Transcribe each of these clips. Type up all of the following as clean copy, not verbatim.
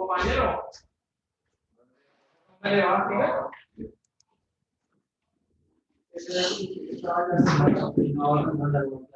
compañero. ¿Dónde le vas, tío? Ese de aquí que estaba ya no, no, no,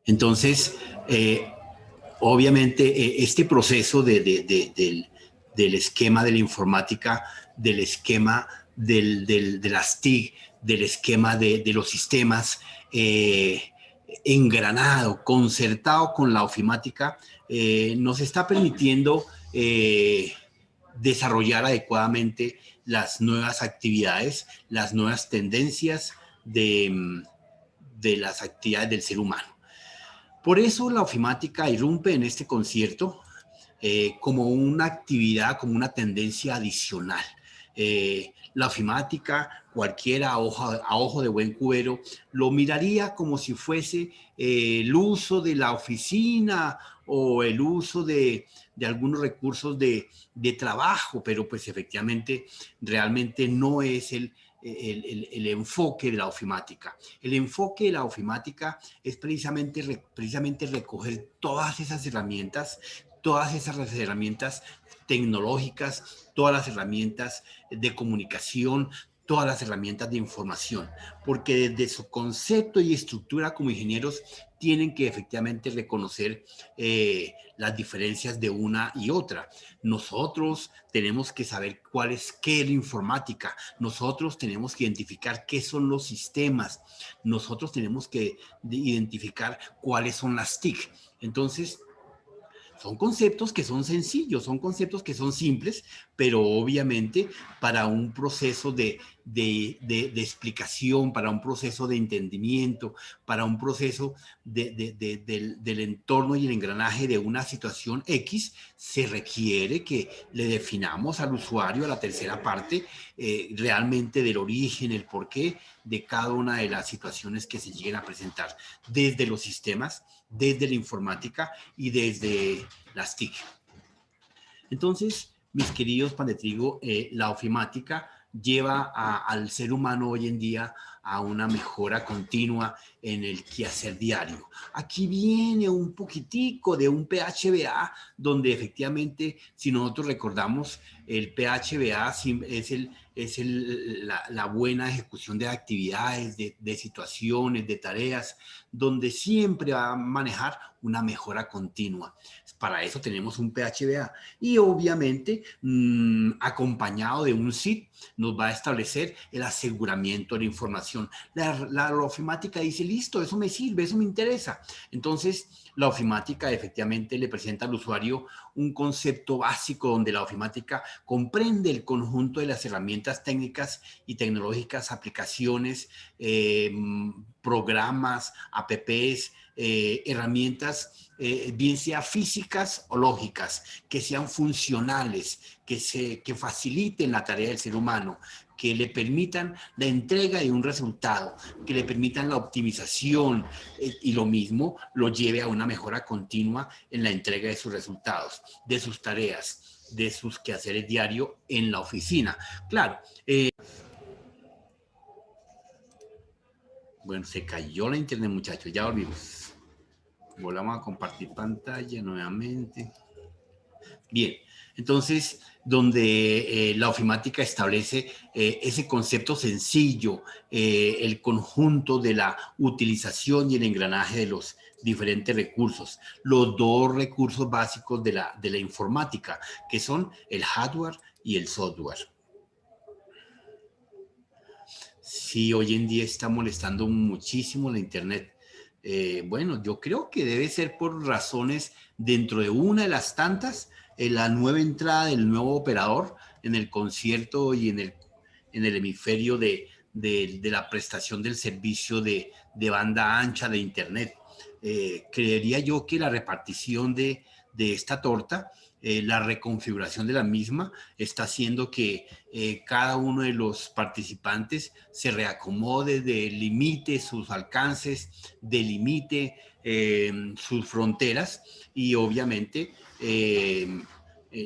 Entonces, obviamente, este proceso del esquema de la informática, del esquema de las TIC, del esquema de los sistemas, engranado, concertado con la ofimática, nos está permitiendo desarrollar adecuadamente las nuevas actividades, las nuevas tendencias de las actividades del ser humano. Por eso la ofimática irrumpe en este concierto como una actividad, como una tendencia adicional. La ofimática, cualquiera a ojo de buen cubero, lo miraría como si fuese el uso de la oficina o el uso de algunos recursos de trabajo, pero pues efectivamente realmente no es el enfoque de la ofimática. El enfoque de la ofimática es precisamente recoger todas esas herramientas tecnológicas, todas las herramientas de comunicación, todas las herramientas de información, porque desde su concepto y estructura como ingenieros tienen que efectivamente reconocer las diferencias de una y otra. Nosotros tenemos que saber qué es la informática, nosotros tenemos que identificar qué son los sistemas, nosotros tenemos que identificar cuáles son las TIC. Entonces, son conceptos que son sencillos, son conceptos que son simples, pero obviamente para un proceso de explicación, para un proceso de entendimiento, para un proceso del entorno y el engranaje de una situación X, se requiere que le definamos al usuario, a la tercera parte, realmente del origen, el porqué de cada una de las situaciones que se lleguen a presentar desde los sistemas, desde la informática y desde las TIC. Entonces, mis queridos pan de trigo, la ofimática lleva al ser humano hoy en día a una mejora continua en el quehacer diario. Aquí viene un poquitico de un PHBA, donde efectivamente, si nosotros recordamos, el PHBA la buena ejecución de actividades, de situaciones, de tareas, donde siempre va a manejar una mejora continua. Para eso tenemos un PHBA y obviamente acompañado de un SID nos va a establecer el aseguramiento de la información. La ofimática dice, listo, eso me sirve, eso me interesa. Entonces, la ofimática efectivamente le presenta al usuario un concepto básico donde la ofimática comprende el conjunto de las herramientas técnicas y tecnológicas, aplicaciones, programas, apps, herramientas, bien sea físicas o lógicas, que sean funcionales, que faciliten la tarea del ser humano, que le permitan la entrega de un resultado, que le permitan la optimización y lo mismo lo lleve a una mejora continua en la entrega de sus resultados, de sus tareas, de sus quehaceres diarios en la oficina. Claro. Bueno, se cayó la internet, muchachos, ya volvimos. Volvamos a compartir pantalla nuevamente. Bien, entonces, donde la ofimática establece ese concepto sencillo, el conjunto de la utilización y el engranaje de los diferentes recursos, los dos recursos básicos de la informática, que son el hardware y el software. Sí, hoy en día está molestando muchísimo la internet. Bueno, yo creo que debe ser por razones dentro de una de las tantas, la nueva entrada del nuevo operador en el concierto y en el hemisferio de la prestación del servicio de banda ancha de internet. Creería yo que la repartición de esta torta, la reconfiguración de la misma, está haciendo que cada uno de los participantes se reacomode, delimite sus alcances, delimite sus fronteras y obviamente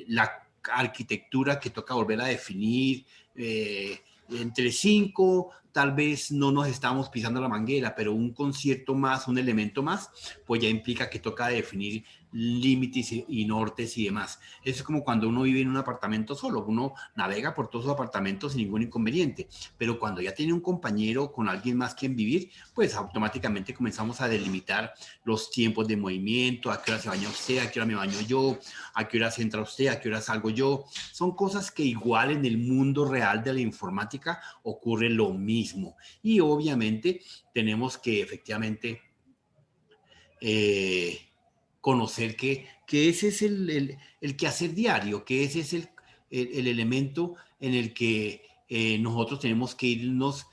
la arquitectura que toca volver a definir entre 5, tal vez no nos estamos pisando la manguera, pero un concierto más, un elemento más, pues ya implica que toca definir límites y nortes y demás. Eso es como cuando uno vive en un apartamento solo, uno navega por todos sus apartamentos sin ningún inconveniente, pero cuando ya tiene un compañero con alguien más quien vivir, pues automáticamente comenzamos a delimitar los tiempos de movimiento, a qué hora se baña usted, a qué hora me baño yo, a qué hora entra usted, a qué hora salgo yo. Son cosas que igual en el mundo real de la informática ocurre lo mismo. Y obviamente tenemos que efectivamente conocer que ese es el quehacer diario, que ese es el elemento en el que nosotros tenemos que irnos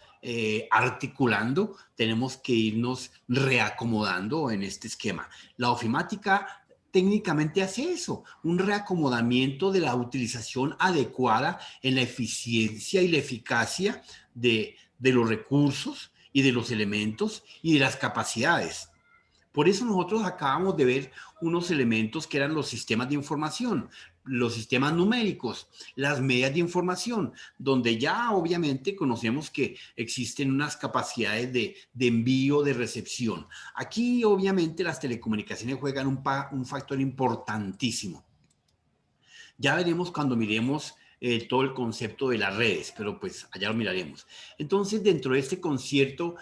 articulando, tenemos que irnos reacomodando en este esquema. La ofimática técnicamente hace eso, un reacomodamiento de la utilización adecuada en la eficiencia y la eficacia de los recursos y de los elementos y de las capacidades. Por eso nosotros acabamos de ver unos elementos que eran los sistemas de información, los sistemas numéricos, las medias de información, donde ya obviamente conocemos que existen unas capacidades de envío, de recepción. Aquí obviamente las telecomunicaciones juegan un factor importantísimo. Ya veremos cuando miremos todo el concepto de las redes, pero pues allá lo miraremos. Entonces, dentro de este concierto,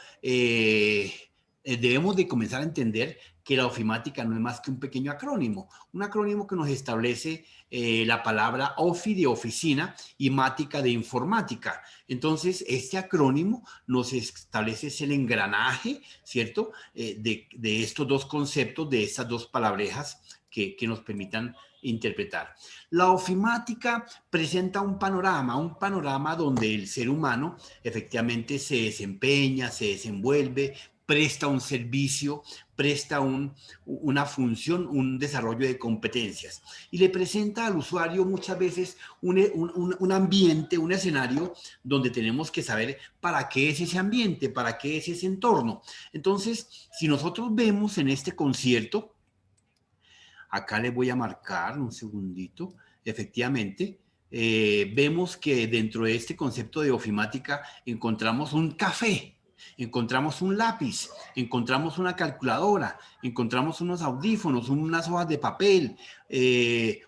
debemos de comenzar a entender que la ofimática no es más que un pequeño acrónimo, un acrónimo que nos establece la palabra OFI de oficina y mática de informática. Entonces, este acrónimo nos establece el engranaje, ¿cierto? De estos dos conceptos, de estas dos palabrejas que nos permitan interpretar. La ofimática presenta un panorama donde el ser humano efectivamente se desempeña, se desenvuelve, presta un servicio, presta una función, un desarrollo de competencias y le presenta al usuario muchas veces un ambiente, un escenario donde tenemos que saber para qué es ese ambiente, para qué es ese entorno. Entonces, si nosotros vemos en este concierto, acá les voy a marcar un segundito, efectivamente, vemos que dentro de este concepto de ofimática encontramos un café, encontramos un lápiz, encontramos una calculadora, encontramos unos audífonos, unas hojas de papel,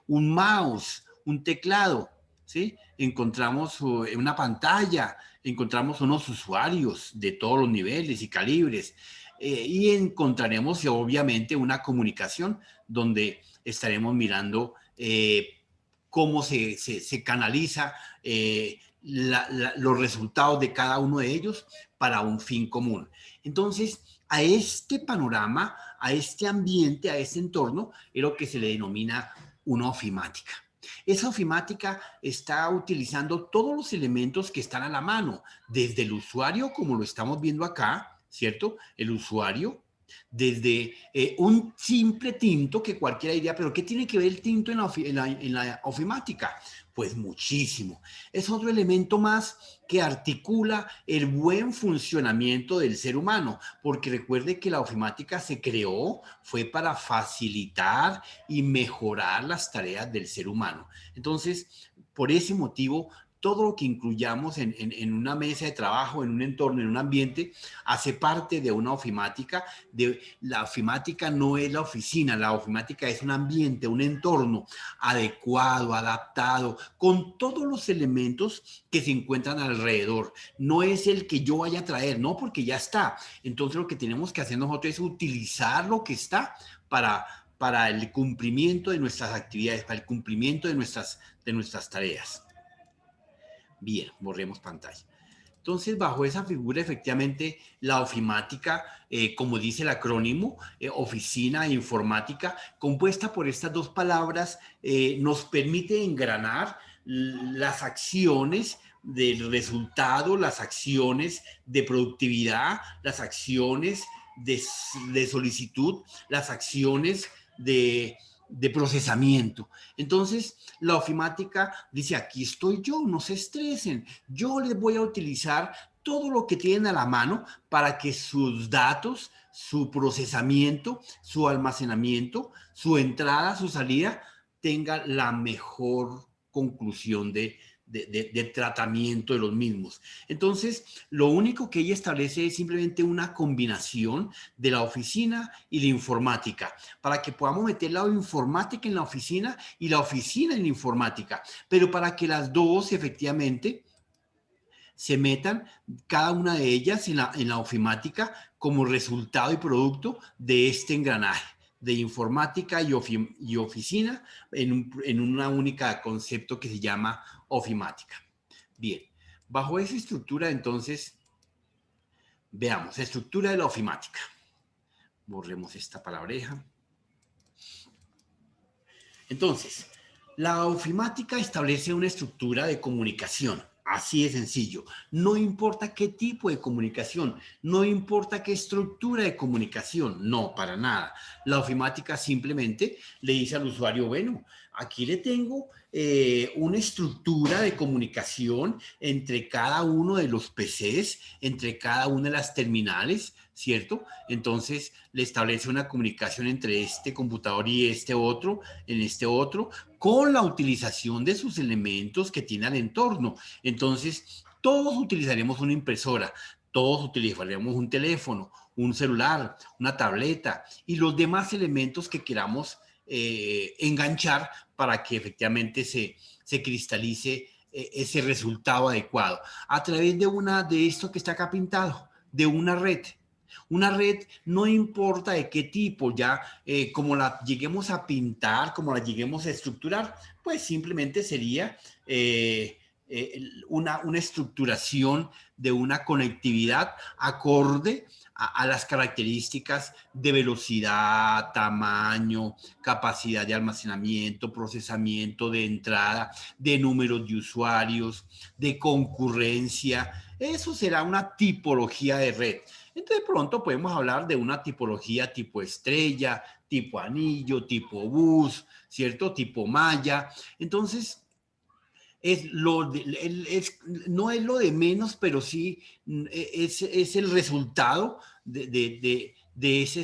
un mouse, un teclado, ¿sí? Encontramos una pantalla, encontramos unos usuarios de todos los niveles y calibres, y encontraremos obviamente una comunicación donde estaremos mirando cómo se canaliza los resultados de cada uno de ellos para un fin común. Entonces, a este panorama, a este ambiente, a este entorno, es lo que se le denomina una ofimática. Esa ofimática está utilizando todos los elementos que están a la mano, desde el usuario, como lo estamos viendo acá, ¿cierto? El usuario, desde un simple tinto que cualquiera diría, pero ¿qué tiene que ver el tinto en la ofimática? Pues muchísimo. Es otro elemento más que articula el buen funcionamiento del ser humano, porque recuerde que la ofimática se creó, fue para facilitar y mejorar las tareas del ser humano. Entonces, por ese motivo, todo lo que incluyamos en una mesa de trabajo, en un entorno, en un ambiente, hace parte de una ofimática. La ofimática no es la oficina, la ofimática es un ambiente, un entorno adecuado, adaptado, con todos los elementos que se encuentran alrededor. No es el que yo vaya a traer, no, porque ya está. Entonces lo que tenemos que hacer nosotros es utilizar lo que está para el cumplimiento de nuestras actividades, para el cumplimiento de nuestras tareas. Bien, borremos pantalla. Entonces, bajo esa figura, efectivamente, la ofimática, como dice el acrónimo, oficina e informática, compuesta por estas dos palabras, nos permite engranar las acciones del resultado, las acciones de productividad, las acciones de solicitud, las acciones de procesamiento. Entonces, la ofimática dice, aquí estoy yo, no se estresen, yo les voy a utilizar todo lo que tienen a la mano para que sus datos, su procesamiento, su almacenamiento, su entrada, su salida, tenga la mejor conclusión de tratamiento de los mismos. Entonces, lo único que ella establece es simplemente una combinación de la oficina y la informática, para que podamos meter la informática en la oficina y la oficina en la informática, pero para que las dos efectivamente se metan cada una de ellas en la ofimática como resultado y producto de este engranaje de informática y oficina en una única concepto que se llama ofimática. Bien, bajo esa estructura entonces, veamos, estructura de la ofimática. Borremos esta palabreja. Entonces, la ofimática establece una estructura de comunicación. Así de sencillo. No importa qué tipo de comunicación, no importa qué estructura de comunicación, no, para nada. La ofimática simplemente le dice al usuario, bueno, aquí le tengo una estructura de comunicación entre cada uno de los PCs, entre cada una de las terminales, ¿cierto? Entonces le establece una comunicación entre este computador y este otro, en este otro, con la utilización de sus elementos que tiene al entorno. Entonces, todos utilizaremos una impresora, todos utilizaremos un teléfono, un celular, una tableta y los demás elementos que queramos enganchar para que efectivamente se cristalice ese resultado adecuado a través de esto que está acá pintado, de una red. Una red no importa de qué tipo, ya como la lleguemos a pintar, como la lleguemos a estructurar, pues simplemente sería una estructuración de una conectividad acorde a las características de velocidad, tamaño, capacidad de almacenamiento, procesamiento de entrada, de números de usuarios, de concurrencia. Eso será una tipología de red. Entonces, pronto podemos hablar de una tipología tipo estrella, tipo anillo, tipo bus, ¿cierto? Tipo malla. Entonces, no es lo de menos, pero sí es el resultado de esa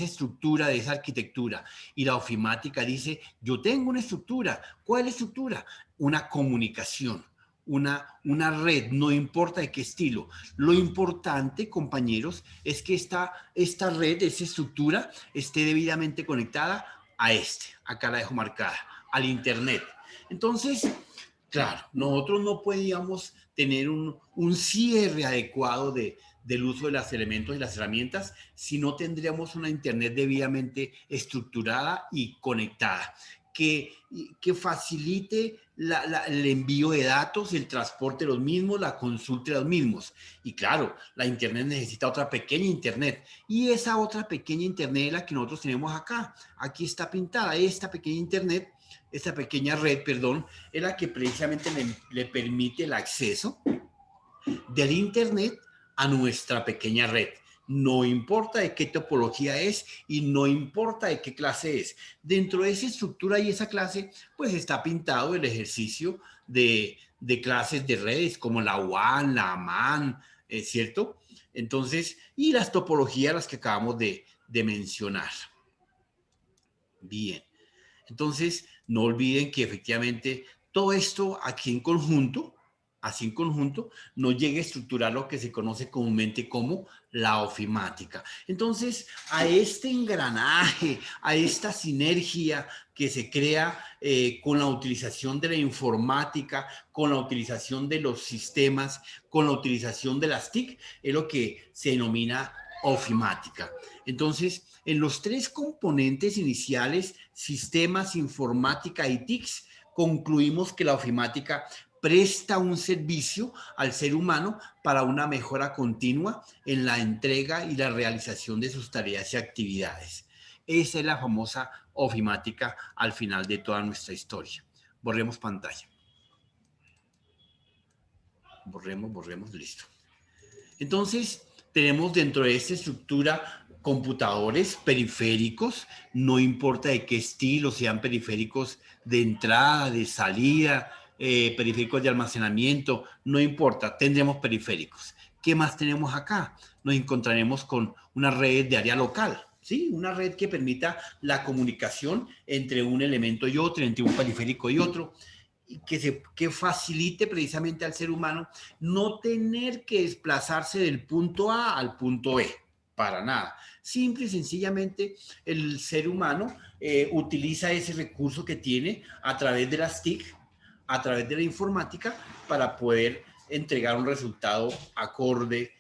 estructura, de esa arquitectura. Y la ofimática dice, yo tengo una estructura. ¿Cuál es la estructura? Una comunicación. Una red, no importa de qué estilo. Lo importante, compañeros, es que esta red, esta estructura, esté debidamente conectada a acá la dejo marcada, al Internet. Entonces, claro, nosotros no podíamos tener un cierre adecuado del uso de los elementos y las herramientas si no tendríamos una Internet debidamente estructurada y conectada, que facilite el envío de datos, el transporte de los mismos, la consulta de los mismos. Y claro, la Internet necesita otra pequeña Internet. Y esa otra pequeña Internet es la que nosotros tenemos acá. Aquí está pintada esta pequeña Internet, esta pequeña red, perdón, es la que precisamente le permite el acceso del Internet a nuestra pequeña red. No importa de qué topología es y no importa de qué clase es. Dentro de esa estructura y esa clase, pues está pintado el ejercicio de clases de redes como la WAN, la MAN, ¿cierto? Entonces, y las topologías las que acabamos de mencionar. Bien. Entonces, no olviden que efectivamente todo esto aquí en conjunto, así en conjunto, nos llega a estructurar lo que se conoce comúnmente como la ofimática. Entonces, a este engranaje, a esta sinergia que se crea con la utilización de la informática, con la utilización de los sistemas, con la utilización de las TIC, es lo que se denomina ofimática. Entonces, en los tres componentes iniciales, sistemas, informática y TICs, concluimos que la ofimática presta un servicio al ser humano para una mejora continua en la entrega y la realización de sus tareas y actividades. Esa es la famosa ofimática al final de toda nuestra historia. Borremos pantalla. Borremos, listo. Entonces, tenemos dentro de esta estructura computadores periféricos, no importa de qué estilo, sean periféricos de entrada, de salida, periféricos de almacenamiento, no importa, tendremos periféricos. ¿Qué más tenemos acá? Nos encontraremos con una red de área local, ¿sí? Una red que permita la comunicación entre un elemento y otro, entre un periférico y otro. y que facilite precisamente al ser humano no tener que desplazarse del punto A al punto B, para nada. Simple y sencillamente el ser humano utiliza ese recurso que tiene a través de las TIC, a través de la informática, para poder entregar un resultado acorde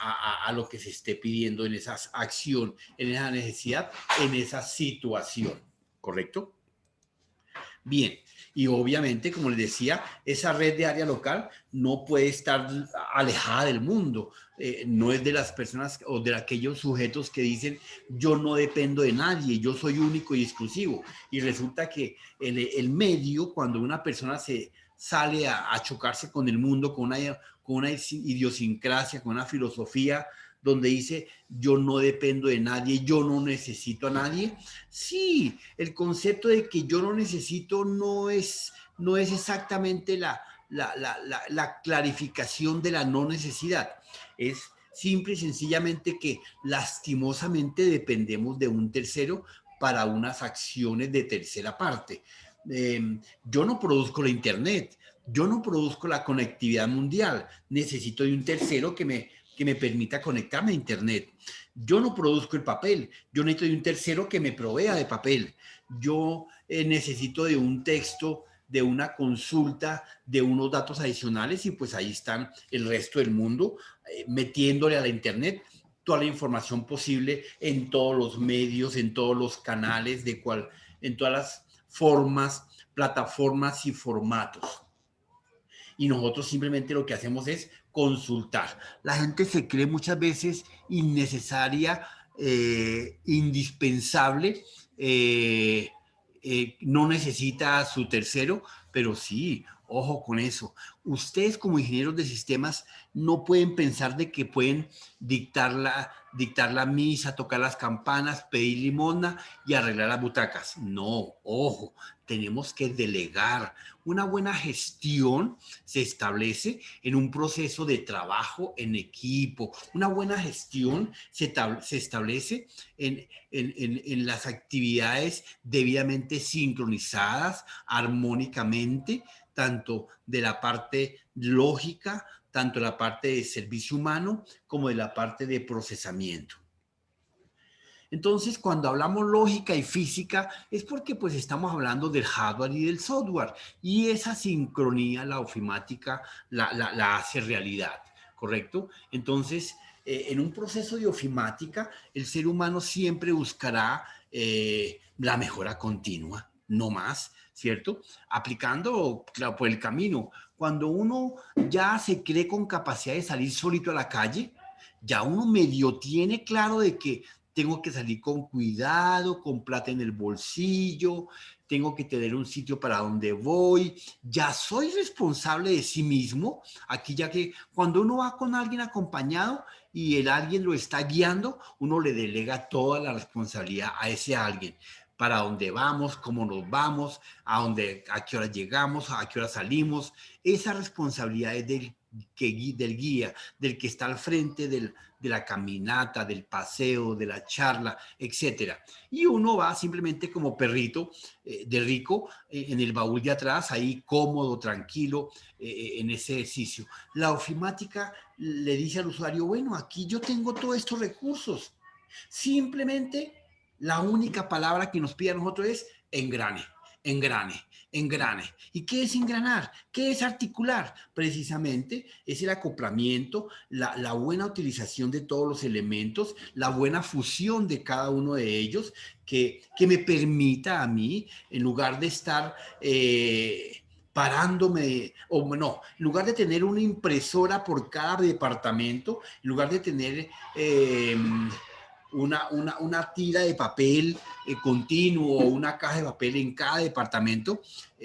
a lo que se esté pidiendo en esa acción, en esa necesidad, en esa situación. ¿Correcto? Bien, y obviamente, como les decía, esa red de área local no puede estar alejada del mundo. No es de las personas o de aquellos sujetos que dicen yo no dependo de nadie, yo soy único y exclusivo. Y resulta que el medio, cuando una persona se sale a chocarse con el mundo, con una idiosincrasia, con una filosofía donde dice yo no dependo de nadie, yo no necesito a nadie. Sí, el concepto de que yo no necesito no es exactamente la clarificación de la no necesidad. Es simple y sencillamente que lastimosamente dependemos de un tercero para unas acciones de tercera parte. Yo no produzco la internet, yo no produzco la conectividad mundial, necesito de un tercero que me permita conectarme a internet. Yo no produzco el papel, yo necesito de un tercero que me provea de papel. Yo necesito de un texto, de una consulta, de unos datos adicionales y pues ahí están el resto del mundo metiéndole a la internet toda la información posible en todos los medios, en todos los canales, en todas las formas, plataformas y formatos. Y nosotros simplemente lo que hacemos es consultar. La gente se cree muchas veces innecesaria, indispensable, no necesita a su tercero, pero sí, ojo con eso. Ustedes como ingenieros de sistemas no pueden pensar de que pueden dictar la misa, tocar las campanas, pedir limosna y arreglar las butacas. No, ojo, tenemos que delegar. Una buena gestión se establece en un proceso de trabajo en equipo. Una buena gestión se establece en las actividades debidamente sincronizadas, armónicamente, tanto de la parte lógica, tanto de la parte de servicio humano, como de la parte de procesamiento. Entonces, cuando hablamos lógica y física, es porque pues estamos hablando del hardware y del software, y esa sincronía, la ofimática, la hace realidad, ¿correcto? Entonces, en un proceso de ofimática, el ser humano siempre buscará la mejora continua, no más, ¿cierto? Aplicando, claro, por el camino. Cuando uno ya se cree con capacidad de salir solito a la calle, ya uno medio tiene claro de que tengo que salir con cuidado, con plata en el bolsillo, tengo que tener un sitio para donde voy, ya soy responsable de sí mismo, aquí ya que cuando uno va con alguien acompañado y el alguien lo está guiando, uno le delega toda la responsabilidad a ese alguien, para dónde vamos, cómo nos vamos, a qué hora llegamos, a qué hora salimos, esa responsabilidad es del guía, del que está al frente de la caminata, del paseo, de la charla, etcétera. Y uno va simplemente como perrito de rico en el baúl de atrás, ahí cómodo, tranquilo, en ese ejercicio. La ofimática le dice al usuario, bueno, aquí yo tengo todos estos recursos. Simplemente la única palabra que nos pide a nosotros es engrane, engrane, engrane. ¿Y qué es engranar? ¿Qué es articular? Precisamente es el acoplamiento, la buena utilización de todos los elementos, la buena fusión de cada uno de ellos que me permita a mí, en lugar de estar parándome, o no, en lugar de tener una impresora por cada departamento, en lugar de tener una tira de papel continuo o una caja de papel en cada departamento.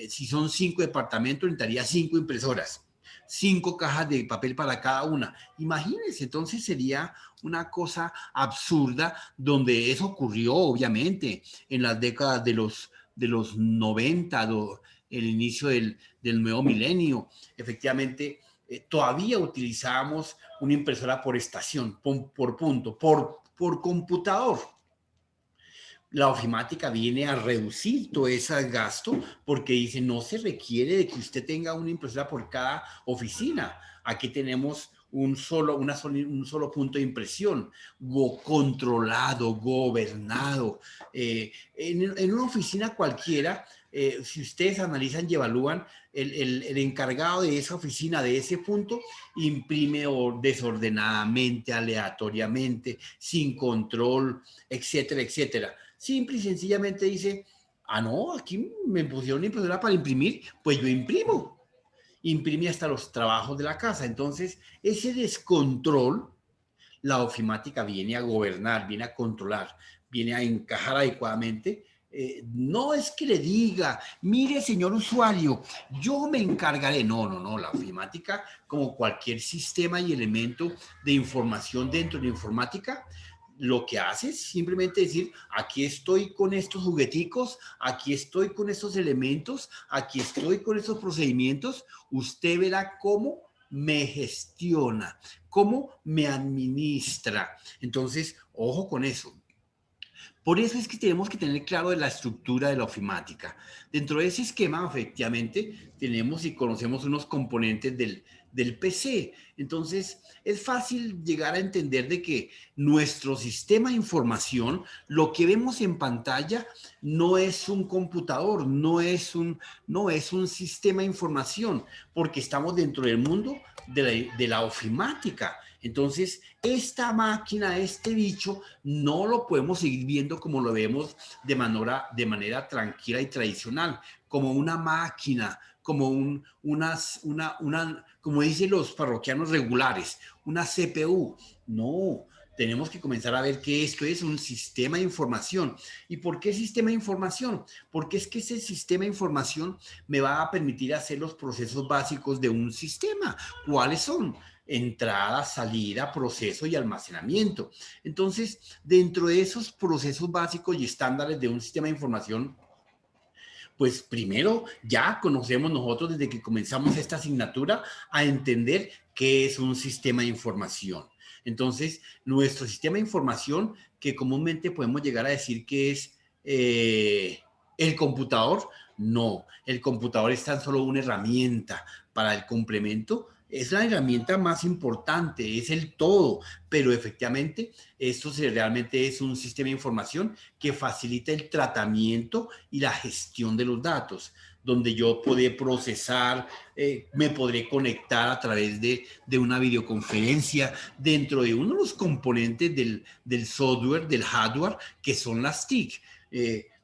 Si son 5 departamentos, necesitaría 5 impresoras, 5 cajas de papel para cada una. Imagínense, entonces sería una cosa absurda, donde eso ocurrió obviamente en las décadas de los 90, el inicio del nuevo milenio. Efectivamente, todavía utilizábamos una impresora por estación, por punto, por computador. La ofimática viene a reducir todo ese gasto porque dice no se requiere de que usted tenga una impresora por cada oficina. Aquí tenemos un solo punto de impresión, controlado, gobernado. En una oficina cualquiera, si ustedes analizan y evalúan, el encargado de esa oficina, de ese punto, imprime desordenadamente, aleatoriamente, sin control, etcétera, etcétera. Simple y sencillamente dice, ah, no, aquí me pusieron una impresora para imprimir, pues yo imprimo. Imprime hasta los trabajos de la casa. Entonces, ese descontrol, la ofimática viene a gobernar, viene a controlar, viene a encajar adecuadamente. No es que le diga, mire, señor usuario, yo me encargaré. No, no, no. La ofimática, como cualquier sistema y elemento de información dentro de la informática, lo que hace es simplemente decir, aquí estoy con estos jugueticos, aquí estoy con estos elementos, aquí estoy con estos procedimientos, usted verá cómo me gestiona, cómo me administra. Entonces, ojo con eso. Por eso es que tenemos que tener claro de la estructura de la ofimática. Dentro de ese esquema, efectivamente, tenemos y conocemos unos componentes del PC. Entonces, es fácil llegar a entender de que nuestro sistema de información, lo que vemos en pantalla, no es un computador, no es un sistema de información, porque estamos dentro del mundo de la ofimática. Entonces, esta máquina, este bicho, no lo podemos seguir viendo como lo vemos de manera tranquila y tradicional, como una máquina, como como dicen los parroquianos regulares, una CPU. No, tenemos que comenzar a ver que esto es un sistema de información. ¿Y por qué sistema de información? Porque es que ese sistema de información me va a permitir hacer los procesos básicos de un sistema. ¿Cuáles son? Entrada, salida, proceso y almacenamiento. Entonces, dentro de esos procesos básicos y estándares de un sistema de información, pues primero ya conocemos nosotros desde que comenzamos esta asignatura a entender qué es un sistema de información. Entonces, nuestro sistema de información, que comúnmente podemos llegar a decir que es el computador, no, el computador es tan solo una herramienta para el complemento, es la herramienta más importante, es el todo, pero efectivamente esto realmente es un sistema de información que facilita el tratamiento y la gestión de los datos, donde yo podré procesar, me podré conectar a través de una videoconferencia dentro de uno de los componentes del software, del hardware, que son las TIC.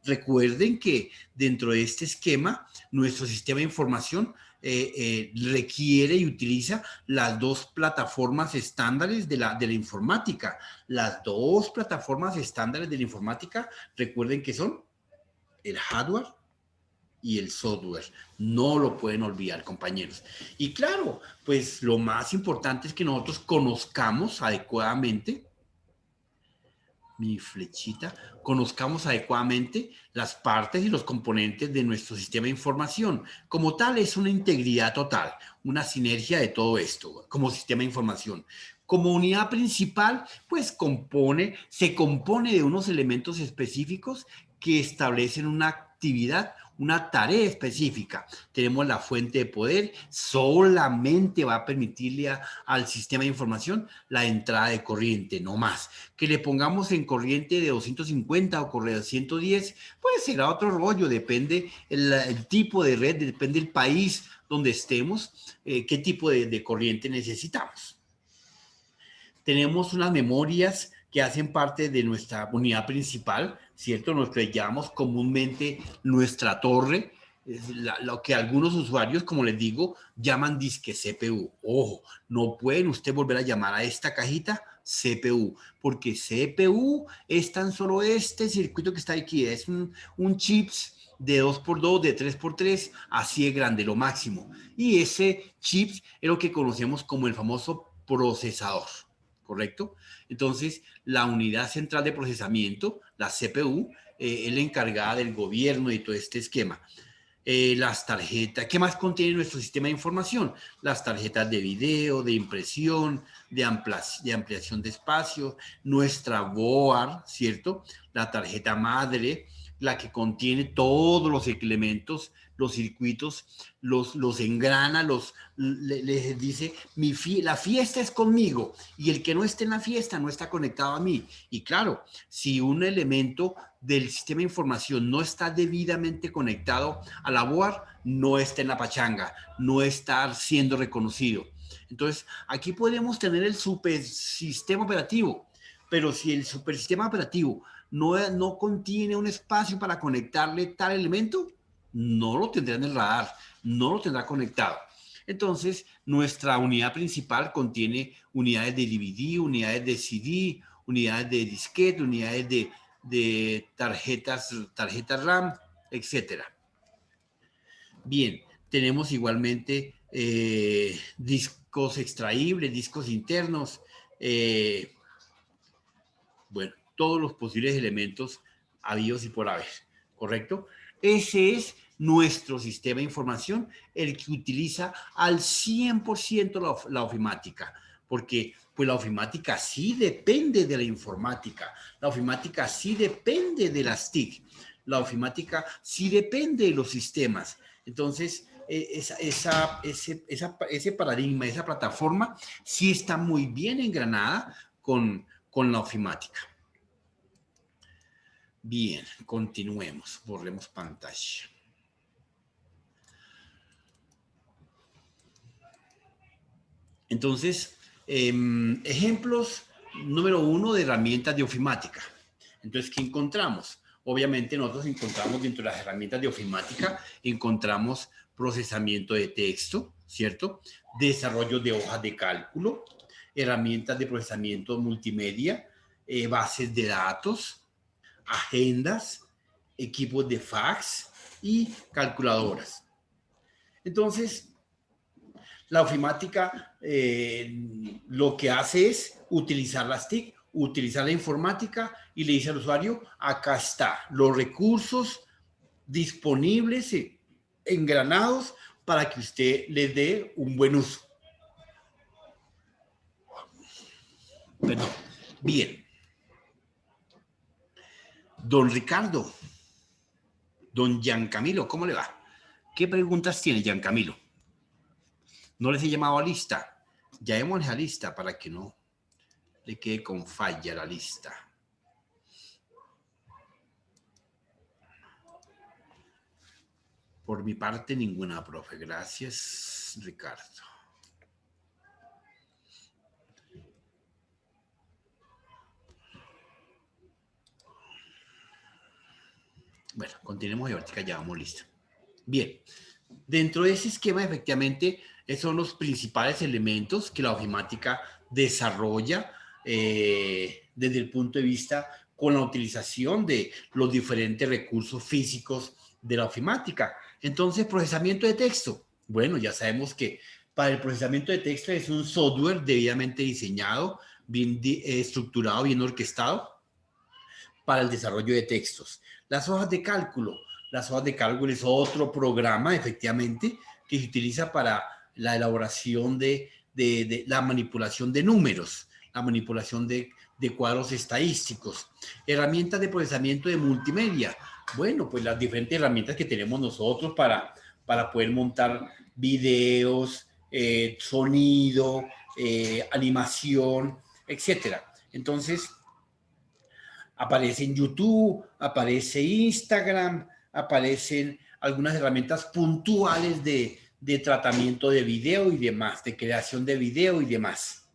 Recuerden que dentro de este esquema, nuestro sistema de información requiere y utiliza las dos plataformas estándares de la informática. Las dos plataformas estándares de la informática, recuerden que son el hardware y el software. No lo pueden olvidar, compañeros. Y claro, pues lo más importante es que nosotros conozcamos adecuadamente mi flechita, conozcamos adecuadamente las partes y los componentes de nuestro sistema de información. Como tal, es una integridad total, una sinergia de todo esto como sistema de información. Como unidad principal, pues se compone de unos elementos específicos que establecen una actividad, una tarea específica. Tenemos la fuente de poder, solamente va a permitirle al sistema de información la entrada de corriente, no más. Que le pongamos en corriente de 250 o corriente de 110, pues será otro rollo, depende el tipo de red, depende del país donde estemos, qué tipo de corriente necesitamos. Tenemos unas memorias que hacen parte de nuestra unidad principal, ¿cierto? Lo que llamamos comúnmente nuestra torre, lo que algunos usuarios, como les digo, llaman disque CPU. Ojo, no pueden usted volver a llamar a esta cajita CPU, porque CPU es tan solo este circuito que está aquí, es un chips de 2x2, de 3x3, así de grande, lo máximo. Y ese chips es lo que conocemos como el famoso procesador. ¿Correcto? Entonces, la unidad central de procesamiento, la CPU, es la encargada del gobierno y todo este esquema. las tarjetas. ¿Qué más contiene nuestro sistema de información? Las tarjetas de video, de impresión, de ampliación de espacio, nuestra board, ¿cierto? La tarjeta madre, la que contiene todos los elementos, los circuitos, los engrana, les dice, la fiesta es conmigo y el que no esté en la fiesta no está conectado a mí. Y claro, si un elemento del sistema de información no está debidamente conectado a la board, no está en la pachanga, no está siendo reconocido. Entonces, aquí podemos tener el supersistema operativo, pero si el supersistema operativo no contiene un espacio para conectarle tal elemento, no lo tendrá en el radar, no lo tendrá conectado. Entonces, nuestra unidad principal contiene unidades de DVD, unidades de CD, unidades de disquete, unidades de tarjetas RAM, etcétera. Bien, tenemos igualmente discos extraíbles, discos internos, bueno, todos los posibles elementos habidos y por haber, ¿correcto? Ese es nuestro sistema de información, el que utiliza al 100% la ofimática, porque pues la ofimática sí depende de la informática, la ofimática sí depende de las TIC, la ofimática sí depende de los sistemas. Entonces, ese paradigma, esa plataforma sí está muy bien engranada con la ofimática. Bien, continuemos, borremos pantalla. Entonces, ejemplos número 1 de herramientas de ofimática. Entonces, ¿qué encontramos? Obviamente nosotros encontramos dentro de las herramientas de ofimática, encontramos procesamiento de texto, ¿cierto? Desarrollo de hojas de cálculo, herramientas de procesamiento multimedia, bases de datos, agendas, equipos de fax y calculadoras. Entonces, la ofimática lo que hace es utilizar las TIC, utilizar la informática y le dice al usuario, acá está, los recursos disponibles, engranados, para que usted les dé un buen uso. Perdón. Bien. Don Ricardo, don Giancamilo, ¿cómo le va? ¿Qué preguntas tiene Giancamilo? No les he llamado a lista. Llamémosles a lista para que no le quede con falla la lista. Por mi parte, ninguna, profe. Gracias, Ricardo. Bueno, continuemos y ahorita ya vamos listo. Bien, dentro de ese esquema, efectivamente, esos son los principales elementos que la ofimática desarrolla desde el punto de vista con la utilización de los diferentes recursos físicos de la ofimática. Entonces, procesamiento de texto. Bueno, ya sabemos que para el procesamiento de texto es un software debidamente diseñado, bien estructurado, bien orquestado para el desarrollo de textos. Las hojas de cálculo. Las hojas de cálculo es otro programa, efectivamente, que se utiliza para la elaboración de la manipulación de números, la manipulación de cuadros estadísticos. Herramientas de procesamiento de multimedia. Bueno, pues las diferentes herramientas que tenemos nosotros para poder montar videos, sonido, animación, etcétera. Entonces, aparece en YouTube, aparece Instagram, aparecen algunas herramientas puntuales de tratamiento de video y demás, de creación de video y demás.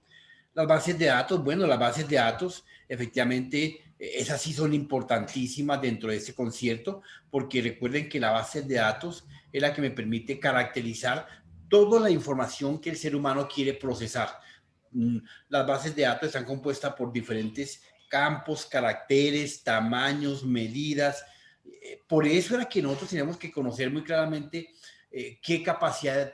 Las bases de datos, bueno, las bases de datos, efectivamente, esas sí son importantísimas dentro de este concierto, porque recuerden que la base de datos es la que me permite caracterizar toda la información que el ser humano quiere procesar. Las bases de datos están compuestas por diferentes campos, caracteres, tamaños, medidas. Por eso era que nosotros tenemos que conocer muy claramente qué capacidad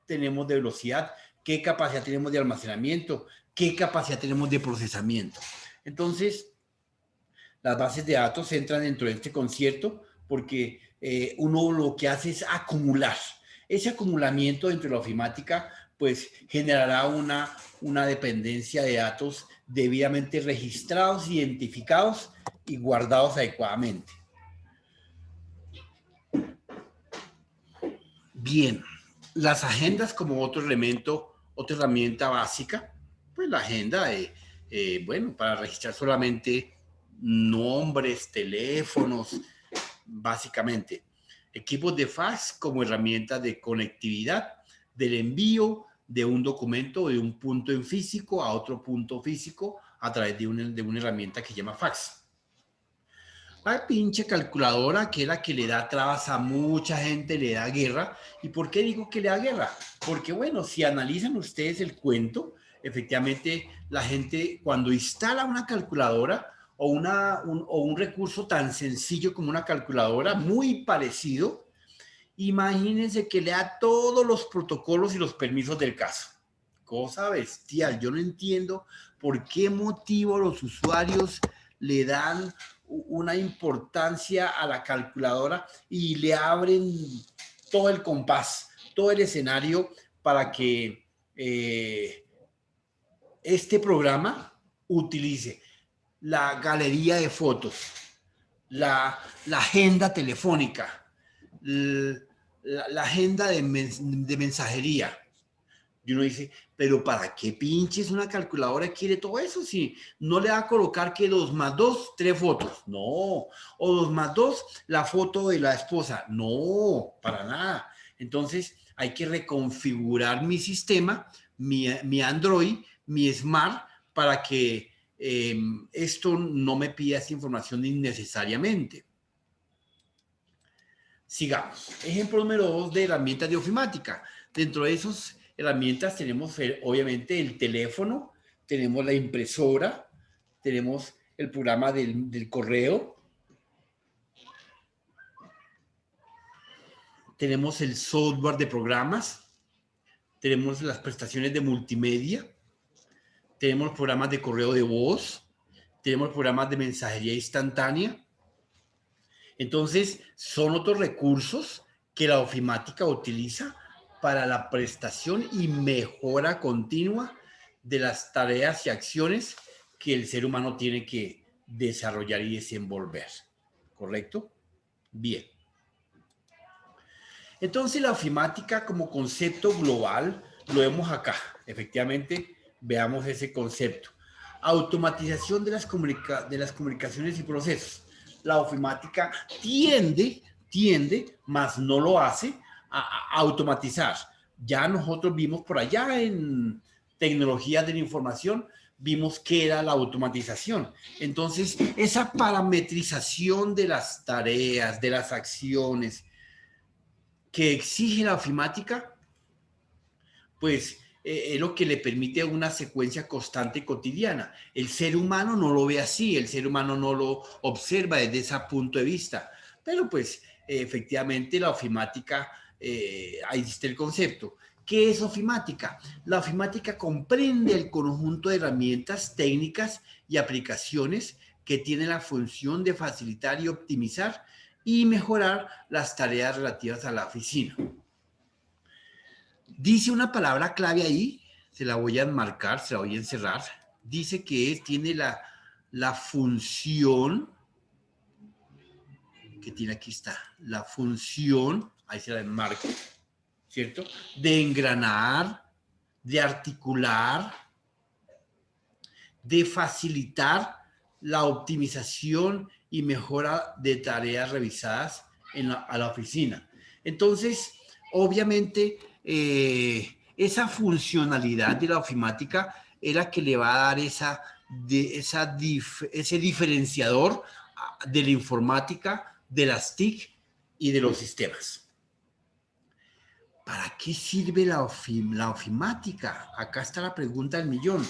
tenemos de velocidad, qué capacidad tenemos de almacenamiento, qué capacidad tenemos de procesamiento. Entonces, las bases de datos entran dentro de este concierto porque uno lo que hace es acumular. Ese acumulamiento dentro de la ofimática pues generará una dependencia de datos debidamente registrados, identificados y guardados adecuadamente. Bien, las agendas como otro elemento, otra herramienta básica, pues la agenda, bueno, para registrar solamente nombres, teléfonos, básicamente. Equipos de fax como herramienta de conectividad del envío de un documento de un punto en físico a otro punto físico a través de una herramienta que se llama fax. La pinche calculadora, que es la que le da trabas a mucha gente, le da guerra. ¿Y por qué digo que le da guerra? Porque, bueno, si analizan ustedes el cuento, efectivamente la gente cuando instala una calculadora o un recurso tan sencillo como una calculadora, muy parecido, imagínense que le da todos los protocolos y los permisos del caso. Cosa bestial. Yo no entiendo por qué motivo los usuarios le dan una importancia a la calculadora y le abren todo el compás, todo el escenario para que este programa utilice la galería de fotos, la agenda telefónica, la agenda de mensajería. Y uno dice, pero ¿para qué pinches una calculadora quiere todo eso? Si no le va a colocar que 2 más 2, 3 fotos. No. O 2 más 2, la foto de la esposa. No, para nada. Entonces hay que reconfigurar mi sistema, mi Android, mi Smart, para que esto no me pida esa información innecesariamente. Sigamos. Ejemplo número 2 de herramientas de ofimática. Dentro de esas herramientas tenemos obviamente el teléfono, tenemos la impresora, tenemos el programa del correo, tenemos el software de programas, tenemos las prestaciones de multimedia, tenemos programas de correo de voz, tenemos programas de mensajería instantánea. Entonces, son otros recursos que la ofimática utiliza para la prestación y mejora continua de las tareas y acciones que el ser humano tiene que desarrollar y desenvolver. ¿Correcto? Bien. Entonces, la ofimática como concepto global lo vemos acá. Efectivamente, veamos ese concepto. Automatización de las comunicaciones y procesos. La ofimática tiende, más no lo hace, a automatizar. Ya nosotros vimos por allá en tecnologías de la información, vimos que era la automatización. Entonces, esa parametrización de las tareas, de las acciones que exige la ofimática, pues es lo que le permite una secuencia constante y cotidiana. El ser humano no lo ve así, el ser humano no lo observa desde ese punto de vista, pero pues efectivamente la ofimática, ahí está el concepto. ¿Qué es ofimática? La ofimática comprende el conjunto de herramientas técnicas y aplicaciones que tienen la función de facilitar y optimizar y mejorar las tareas relativas a la oficina. Dice una palabra clave ahí, se la voy a enmarcar, se la voy a encerrar. Dice que tiene la función, que tiene aquí está, la función, ahí se la enmarco, ¿cierto? De engranar, de articular, de facilitar la optimización y mejora de tareas revisadas a la oficina. Entonces, obviamente, esa funcionalidad de la ofimática es la que le va a dar ese diferenciador de la informática, de las TIC y de los sistemas. ¿Para qué sirve la ofimática? Acá está la pregunta del millón.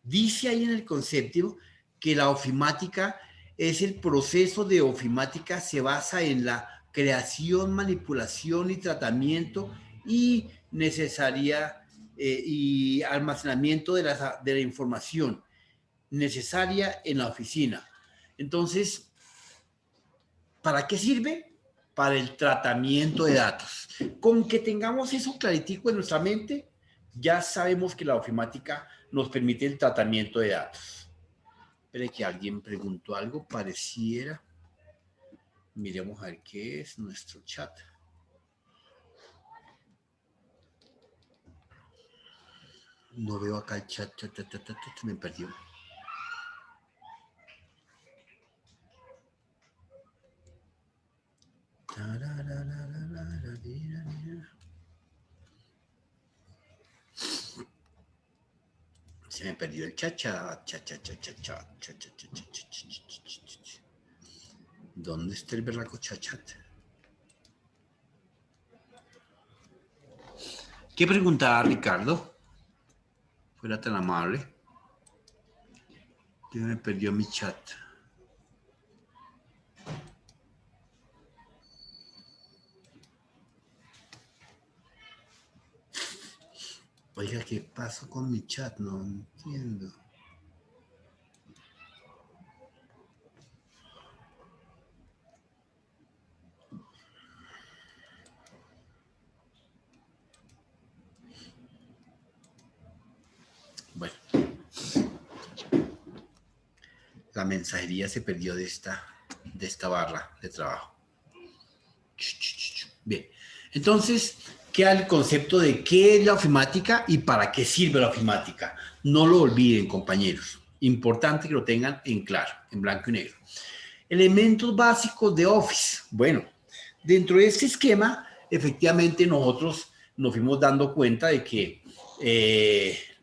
Dice ahí en el concepto que la ofimática es el proceso de ofimática, se basa en la creación, manipulación y tratamiento y y almacenamiento de la información necesaria en la oficina. Entonces, ¿para qué sirve? para el tratamiento de datos. Con que tengamos eso claritico en nuestra mente, ya sabemos que la ofimática nos permite el tratamiento de datos. Espere que alguien preguntó algo, pareciera. Miremos a ver qué es nuestro chat. No veo acá el chat, me perdió. Se me perdió el chat. ¿Dónde está el berraco chat? ¿Qué preguntaba Ricardo? Fuera tan amable. Que me perdió mi chat. Oiga, ¿qué pasó con mi chat? No entiendo. Bueno. La mensajería se perdió de esta barra de trabajo. Bien. Entonces, queda el concepto de qué es la ofimática y para qué sirve la ofimática. No lo olviden, compañeros. Importante que lo tengan en claro, en blanco y negro. Elementos básicos de Office. Bueno, dentro de este esquema, efectivamente nosotros nos fuimos dando cuenta de que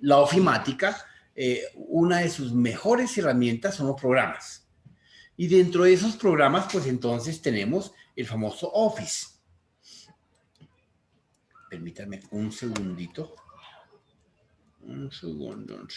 la ofimática, una de sus mejores herramientas son los programas. Y dentro de esos programas, pues entonces tenemos el famoso Office. Permítanme un segundito. Un segundo.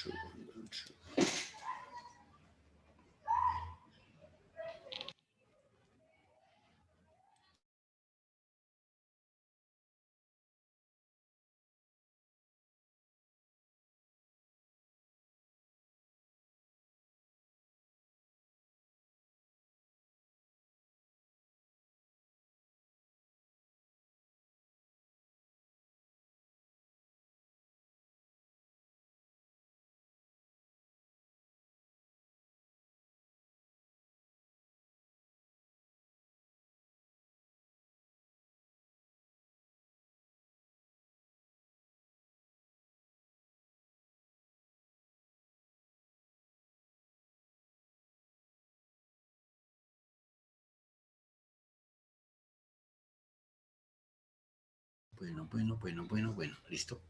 Bueno, listo.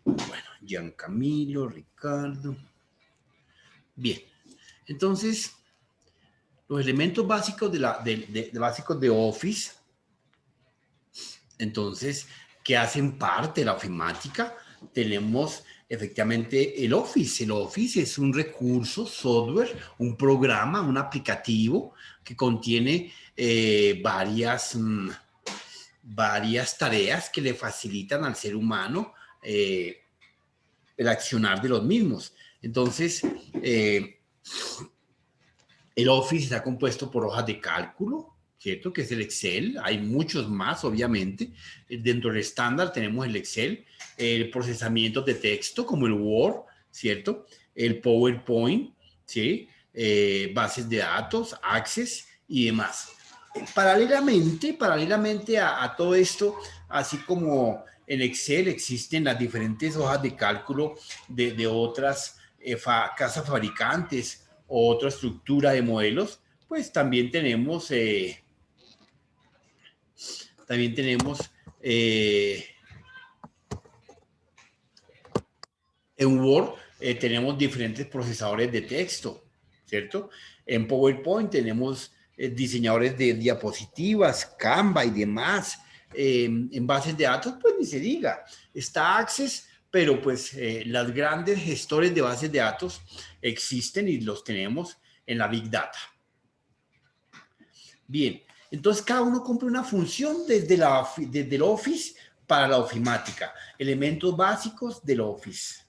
Bueno, Gian Camilo, Ricardo. Bien, entonces, los elementos básicos básicos de Office, entonces, que hacen parte de la ofimática, tenemos efectivamente el Office. El Office es un recurso, software, un programa, un aplicativo que contiene varias tareas que le facilitan al ser humano el accionar de los mismos. Entonces, el Office está compuesto por hojas de cálculo, ¿cierto? Que es el Excel. Hay muchos más, obviamente. Dentro del estándar tenemos el Excel, el procesamiento de texto como el Word, ¿cierto? El PowerPoint, ¿sí? Bases de datos, Access y demás. Paralelamente a todo esto, así como en Excel existen las diferentes hojas de cálculo de otras casas fabricantes o otra estructura de modelos, pues también tenemos en Word tenemos diferentes procesadores de texto, ¿cierto? En PowerPoint tenemos diseñadores de diapositivas, Canva y demás. En bases de datos, pues ni se diga. Está Access, pero pues las grandes gestores de bases de datos existen y los tenemos en la Big Data. Bien, entonces cada uno cumple una función desde el Office para la ofimática. Elementos básicos del Office.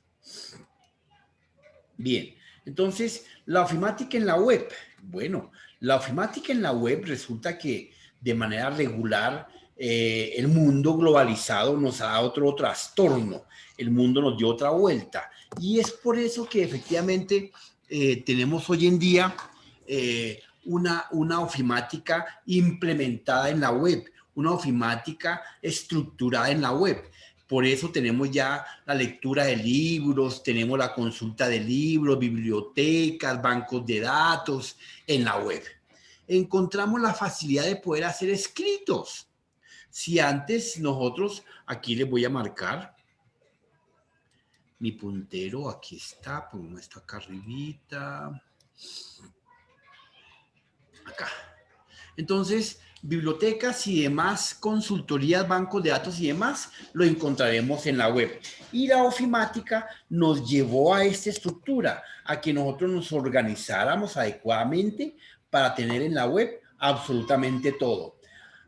Bien, entonces la ofimática en la web. Bueno, la ofimática en la web resulta que de manera regular, el mundo globalizado nos ha dado otro trastorno, el mundo nos dio otra vuelta. Y es por eso que efectivamente tenemos hoy en día una ofimática implementada en la web, una ofimática estructurada en la web. Por eso tenemos ya la lectura de libros, tenemos la consulta de libros, bibliotecas, bancos de datos en la web. Encontramos la facilidad de poder hacer escritos. Si antes nosotros, aquí les voy a marcar mi puntero, aquí está, pongo esto acá arribita, acá. Entonces, bibliotecas y demás, consultorías, bancos de datos y demás, lo encontraremos en la web. Y la ofimática nos llevó a esta estructura, a que nosotros nos organizáramos adecuadamente para tener en la web absolutamente todo.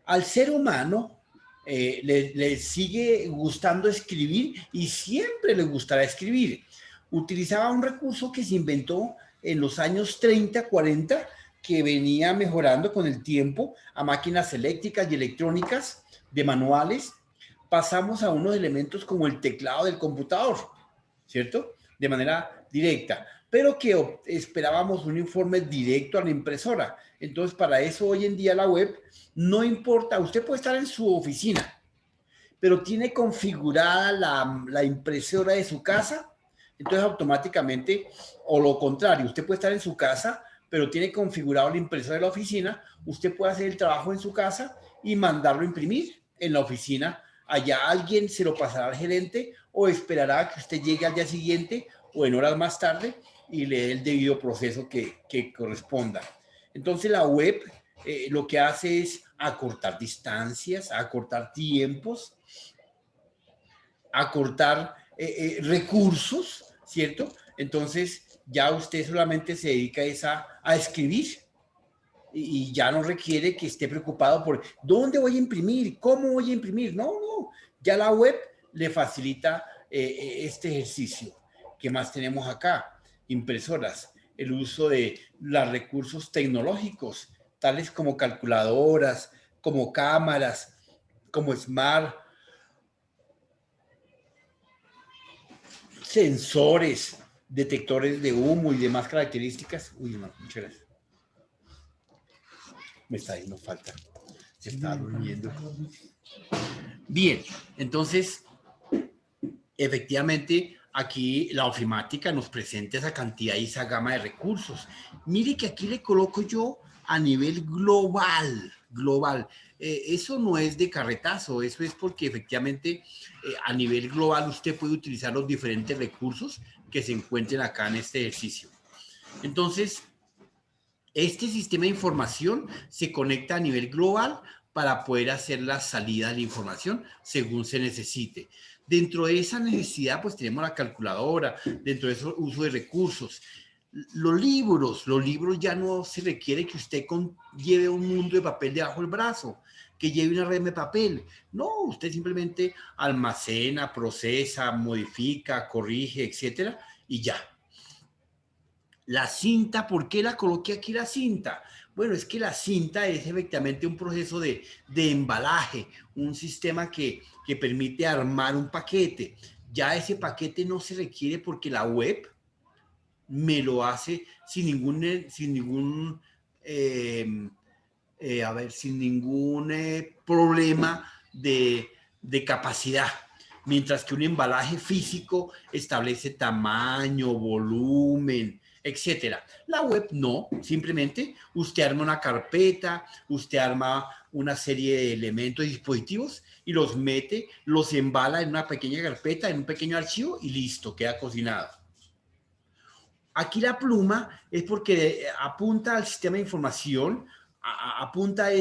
Al ser humano le sigue gustando escribir y siempre le gustará escribir. Utilizaba un recurso que se inventó en los años 30, 40, que venía mejorando con el tiempo a máquinas eléctricas y electrónicas de manuales. Pasamos a unos elementos como el teclado del computador, ¿cierto? De manera directa, pero que esperábamos un informe directo a la impresora. Entonces, para eso hoy en día la web no importa, usted puede estar en su oficina, pero tiene configurada la impresora de su casa, entonces automáticamente, o lo contrario, usted puede estar en su casa, pero tiene configurado la impresora de la oficina, usted puede hacer el trabajo en su casa y mandarlo a imprimir en la oficina. Allá alguien se lo pasará al gerente o esperará a que usted llegue al día siguiente o en horas más tarde y le dé el debido proceso que corresponda. Entonces la web lo que hace es acortar distancias, acortar tiempos, acortar recursos, ¿cierto? Entonces ya usted solamente se dedica a escribir y ya no requiere que esté preocupado por dónde voy a imprimir, cómo voy a imprimir. No, no, ya la web le facilita este ejercicio. ¿Qué más tenemos acá? Impresoras, el uso de los recursos tecnológicos, tales como calculadoras, como cámaras, como smart, sensores, detectores de humo y demás características. Uy, no, muchas gracias. Me está dando falta. Se está durmiendo. Bien, entonces, efectivamente, aquí la ofimática nos presenta esa cantidad y esa gama de recursos. Mire que aquí le coloco yo a nivel global. Eso no es de carretazo, eso es porque efectivamente a nivel global usted puede utilizar los diferentes recursos que se encuentren acá en este ejercicio. Entonces, este sistema de información se conecta a nivel global para poder hacer la salida de la información según se necesite. Dentro de esa necesidad, pues tenemos la calculadora, dentro de eso uso de recursos. Los libros ya no se requiere que usted lleve un mundo de papel debajo del brazo, que lleve una red de papel. No, usted simplemente almacena, procesa, modifica, corrige, etcétera, y ya. La cinta, ¿por qué la coloqué aquí la cinta? Bueno, es que la cinta es efectivamente un proceso de embalaje, un sistema que permite armar un paquete. Ya ese paquete no se requiere porque la web me lo hace sin ningún problema de capacidad. Mientras que un embalaje físico establece tamaño, volumen, etcétera. La web no, simplemente usted arma una carpeta, usted arma una serie de elementos y dispositivos y los mete, los embala en una pequeña carpeta, en un pequeño archivo y listo, queda cocinado. Aquí la pluma es porque apunta al sistema de información, apunta a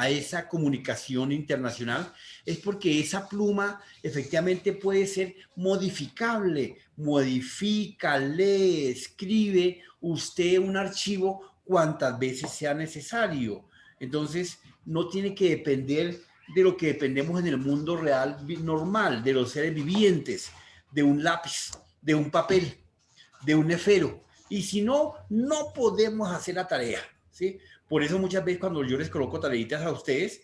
esa comunicación internacional, es porque esa pluma efectivamente puede ser modificable, modifica, lee, escribe usted un archivo cuantas veces sea necesario. Entonces, no tiene que depender de lo que dependemos en el mundo real normal, de los seres vivientes, de un lápiz, de un papel, de un nefero. Y si no, no podemos hacer la tarea, ¿sí? Por eso muchas veces cuando yo les coloco tareitas a ustedes,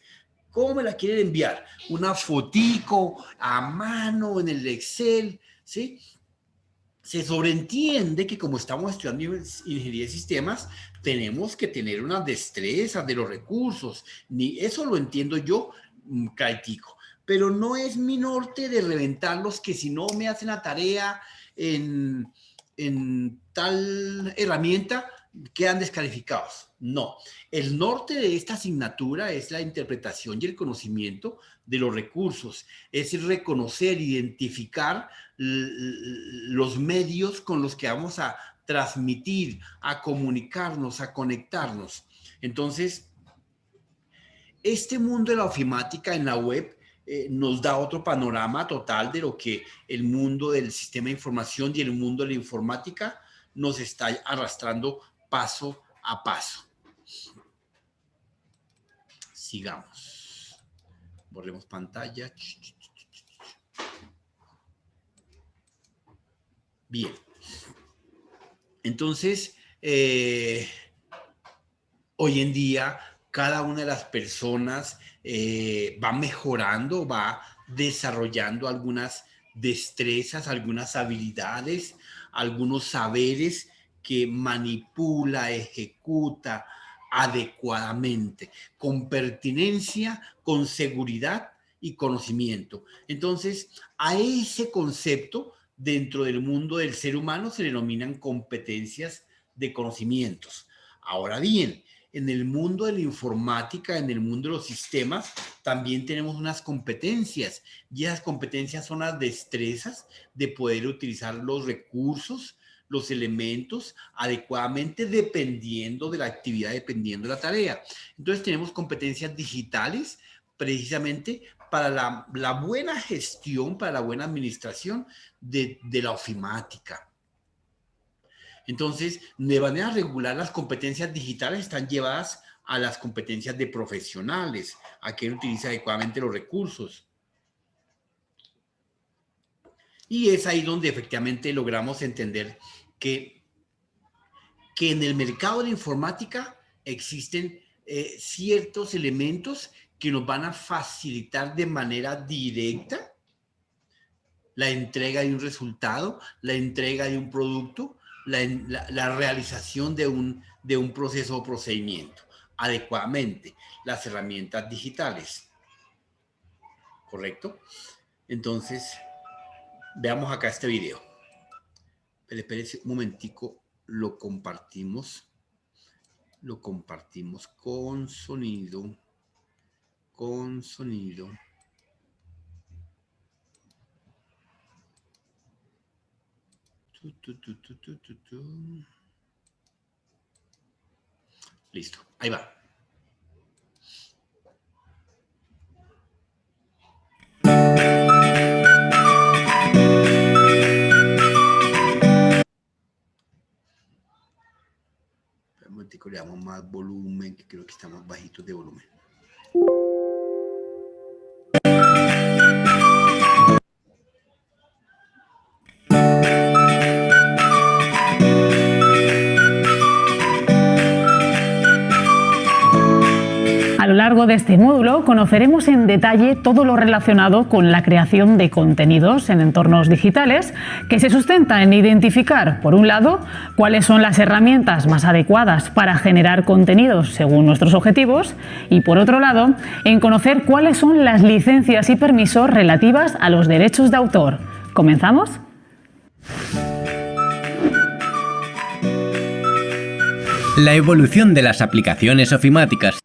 ¿cómo me la quieren enviar? Una fotico a mano en el Excel, ¿sí? Se sobreentiende que como estamos estudiando ingeniería de sistemas, tenemos que tener unas destrezas de los recursos. Ni eso lo entiendo yo, caitico. Pero no es mi norte de reventarlos que si no me hacen la tarea en tal herramienta, quedan descalificados. No, el norte de esta asignatura es la interpretación y el conocimiento de los recursos, es reconocer, identificar los medios con los que vamos a transmitir, a comunicarnos, a conectarnos. Entonces, este mundo de la ofimática en la web nos da otro panorama total de lo que el mundo del sistema de información y el mundo de la informática nos está arrastrando paso a paso. Sigamos. Borremos pantalla. Bien. Entonces, hoy en día, cada una de las personas va mejorando, va desarrollando algunas destrezas, algunas habilidades, algunos saberes que manipula, ejecuta adecuadamente, con pertinencia, con seguridad y conocimiento. Entonces, a ese concepto dentro del mundo del ser humano se denominan competencias de conocimientos. Ahora bien, en el mundo de la informática, en el mundo de los sistemas, también tenemos unas competencias y esas competencias son las destrezas de poder utilizar los recursos, los elementos adecuadamente dependiendo de la actividad, dependiendo de la tarea. Entonces tenemos competencias digitales precisamente para la buena gestión, para la buena administración de la ofimática. Entonces, de manera regular, las competencias digitales están llevadas a las competencias de profesionales, a quien utiliza adecuadamente los recursos. Y es ahí donde efectivamente logramos entender que en el mercado de la informática existen ciertos elementos que nos van a facilitar de manera directa la entrega de un resultado, la entrega de un producto, la realización de un proceso o procedimiento adecuadamente, las herramientas digitales. ¿Correcto? Entonces, veamos acá este video. Espérese un momentico, lo compartimos con sonido. Listo, ahí va. Un momentico, le damos más volumen, que creo que estamos bajitos de volumen. A lo largo de este módulo conoceremos en detalle todo lo relacionado con la creación de contenidos en entornos digitales, que se sustenta en identificar, por un lado, cuáles son las herramientas más adecuadas para generar contenidos según nuestros objetivos y, por otro lado, en conocer cuáles son las licencias y permisos relativas a los derechos de autor. ¿Comenzamos? La evolución de las aplicaciones ofimáticas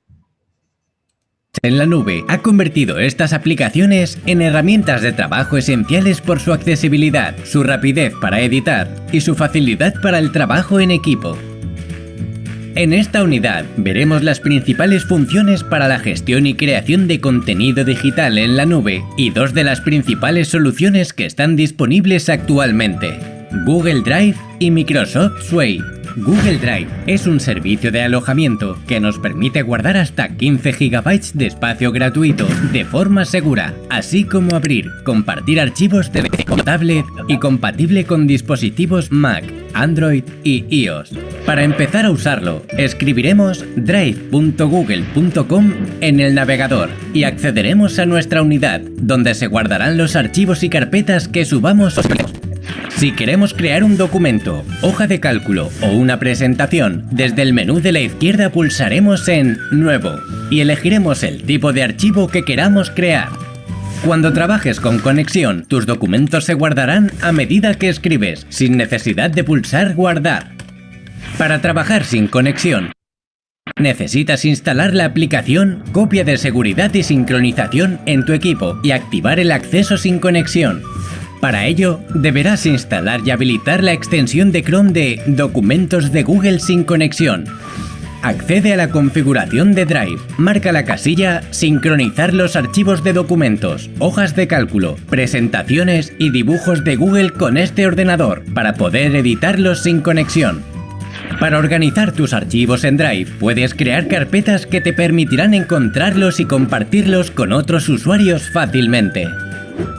en la nube ha convertido estas aplicaciones en herramientas de trabajo esenciales por su accesibilidad, su rapidez para editar y su facilidad para el trabajo en equipo. En esta unidad veremos las principales funciones para la gestión y creación de contenido digital en la nube y dos de las principales soluciones que están disponibles actualmente: Google Drive y Microsoft Suite. Google Drive es un servicio de alojamiento que nos permite guardar hasta 15 GB de espacio gratuito de forma segura, así como abrir, compartir archivos de tablet y compatible con dispositivos Mac, Android y iOS. Para empezar a usarlo, escribiremos drive.google.com en el navegador y accederemos a nuestra unidad, donde se guardarán los archivos y carpetas que subamos. Si queremos crear un documento, hoja de cálculo o una presentación, desde el menú de la izquierda pulsaremos en Nuevo y elegiremos el tipo de archivo que queramos crear. Cuando trabajes con conexión, tus documentos se guardarán a medida que escribes, sin necesidad de pulsar Guardar. Para trabajar sin conexión, necesitas instalar la aplicación Copia de seguridad y sincronización en tu equipo y activar el acceso sin conexión. Para ello, deberás instalar y habilitar la extensión de Chrome de Documentos de Google sin conexión. Accede a la configuración de Drive, marca la casilla Sincronizar los archivos de documentos, hojas de cálculo, presentaciones y dibujos de Google con este ordenador para poder editarlos sin conexión. Para organizar tus archivos en Drive, puedes crear carpetas que te permitirán encontrarlos y compartirlos con otros usuarios fácilmente.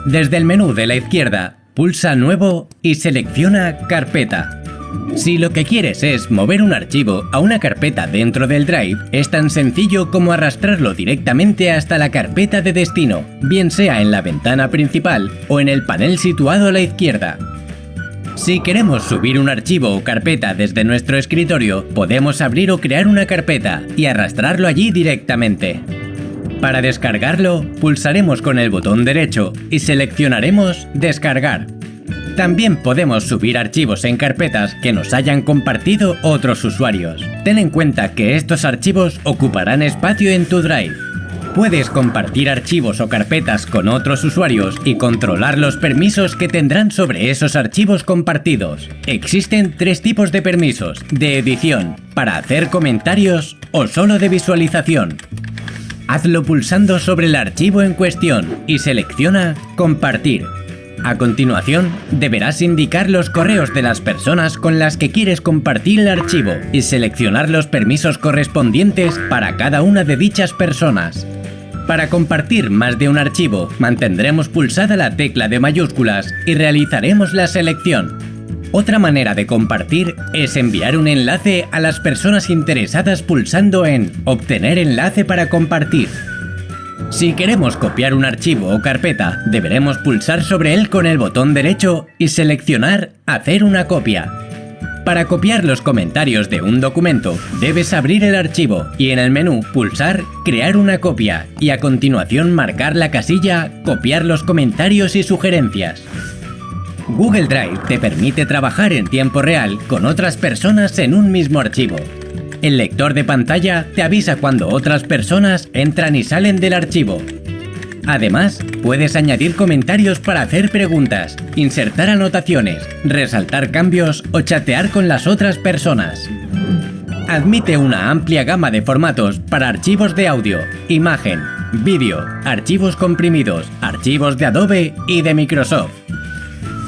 Desde el menú de la izquierda, pulsa Nuevo y selecciona Carpeta. Si lo que quieres es mover un archivo a una carpeta dentro del Drive, es tan sencillo como arrastrarlo directamente hasta la carpeta de destino, bien sea en la ventana principal o en el panel situado a la izquierda. Si queremos subir un archivo o carpeta desde nuestro escritorio, podemos abrir o crear una carpeta y arrastrarlo allí directamente. Para descargarlo, pulsaremos con el botón derecho y seleccionaremos Descargar. También podemos subir archivos en carpetas que nos hayan compartido otros usuarios. Ten en cuenta que estos archivos ocuparán espacio en tu Drive. Puedes compartir archivos o carpetas con otros usuarios y controlar los permisos que tendrán sobre esos archivos compartidos. Existen 3 tipos de permisos: de edición, para hacer comentarios o solo de visualización. Hazlo pulsando sobre el archivo en cuestión y selecciona Compartir. A continuación, deberás indicar los correos de las personas con las que quieres compartir el archivo y seleccionar los permisos correspondientes para cada una de dichas personas. Para compartir más de un archivo, mantendremos pulsada la tecla de mayúsculas y realizaremos la selección. Otra manera de compartir es enviar un enlace a las personas interesadas pulsando en Obtener enlace para compartir. Si queremos copiar un archivo o carpeta, deberemos pulsar sobre él con el botón derecho y seleccionar Hacer una copia. Para copiar los comentarios de un documento, debes abrir el archivo y en el menú pulsar Crear una copia y a continuación marcar la casilla Copiar los comentarios y sugerencias. Google Drive te permite trabajar en tiempo real con otras personas en un mismo archivo. El lector de pantalla te avisa cuando otras personas entran y salen del archivo. Además, puedes añadir comentarios para hacer preguntas, insertar anotaciones, resaltar cambios o chatear con las otras personas. Admite una amplia gama de formatos para archivos de audio, imagen, vídeo, archivos comprimidos, archivos de Adobe y de Microsoft.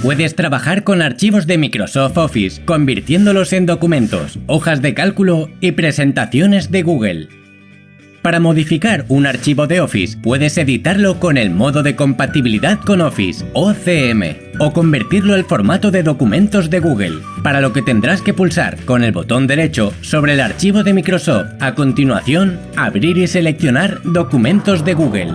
Puedes trabajar con archivos de Microsoft Office, convirtiéndolos en documentos, hojas de cálculo y presentaciones de Google. Para modificar un archivo de Office, puedes editarlo con el modo de compatibilidad con Office, OCM, o convertirlo al formato de documentos de Google, para lo que tendrás que pulsar con el botón derecho sobre el archivo de Microsoft. A continuación, abrir y seleccionar Documentos de Google.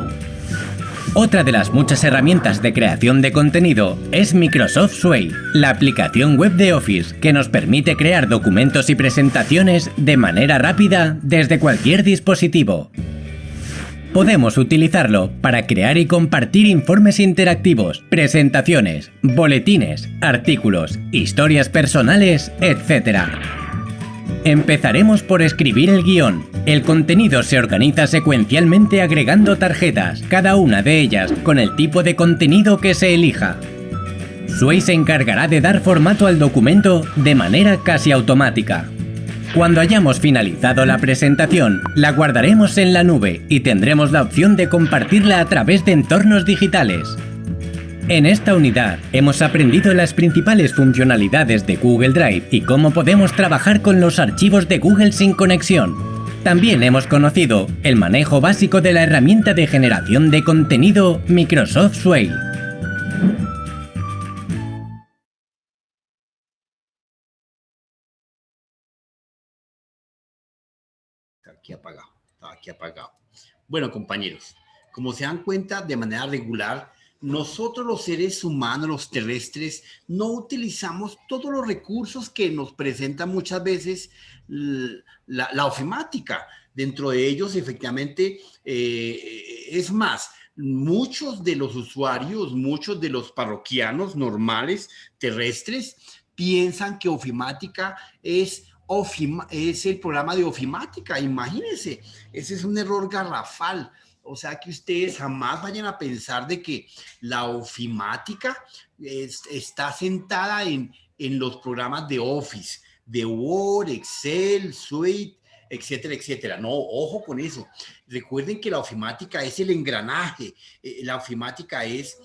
Otra de las muchas herramientas de creación de contenido es Microsoft Suite, la aplicación web de Office que nos permite crear documentos y presentaciones de manera rápida desde cualquier dispositivo. Podemos utilizarlo para crear y compartir informes interactivos, presentaciones, boletines, artículos, historias personales, etc. Empezaremos por escribir el guión. El contenido se organiza secuencialmente agregando tarjetas, cada una de ellas con el tipo de contenido que se elija. Suite se encargará de dar formato al documento de manera casi automática. Cuando hayamos finalizado la presentación, la guardaremos en la nube y tendremos la opción de compartirla a través de entornos digitales. En esta unidad hemos aprendido las principales funcionalidades de Google Drive y cómo podemos trabajar con los archivos de Google sin conexión. También hemos conocido el manejo básico de la herramienta de generación de contenido Microsoft Swale. Estaba aquí apagado. Bueno, compañeros, como se dan cuenta, de manera regular, nosotros los seres humanos, los terrestres, no utilizamos todos los recursos que nos presenta muchas veces la ofimática. Dentro de ellos, efectivamente, es más, muchos de los usuarios, muchos de los parroquianos normales, terrestres, piensan que ofimática es el programa de ofimática. Imagínense, ese es un error garrafal. O sea, que ustedes jamás vayan a pensar de que la ofimática está sentada en los programas de Office, de Word, Excel, Suite, etcétera, etcétera. No, ojo con eso. Recuerden que la ofimática es el engranaje. La ofimática es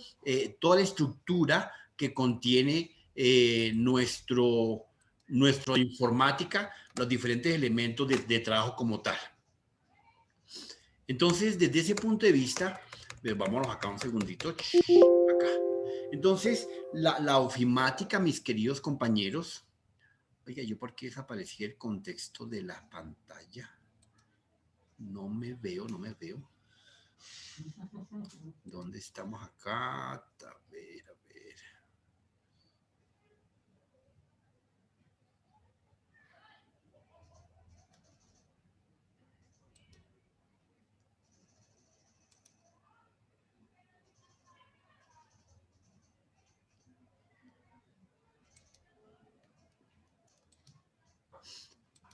toda la estructura que contiene nuestra informática, los diferentes elementos de trabajo como tal. Entonces, desde ese punto de vista, vámonos acá un segundito, acá. Entonces, la ofimática, mis queridos compañeros, oiga, ¿yo por qué desaparecí el contexto de la pantalla? No me veo. ¿Dónde estamos acá? A ver.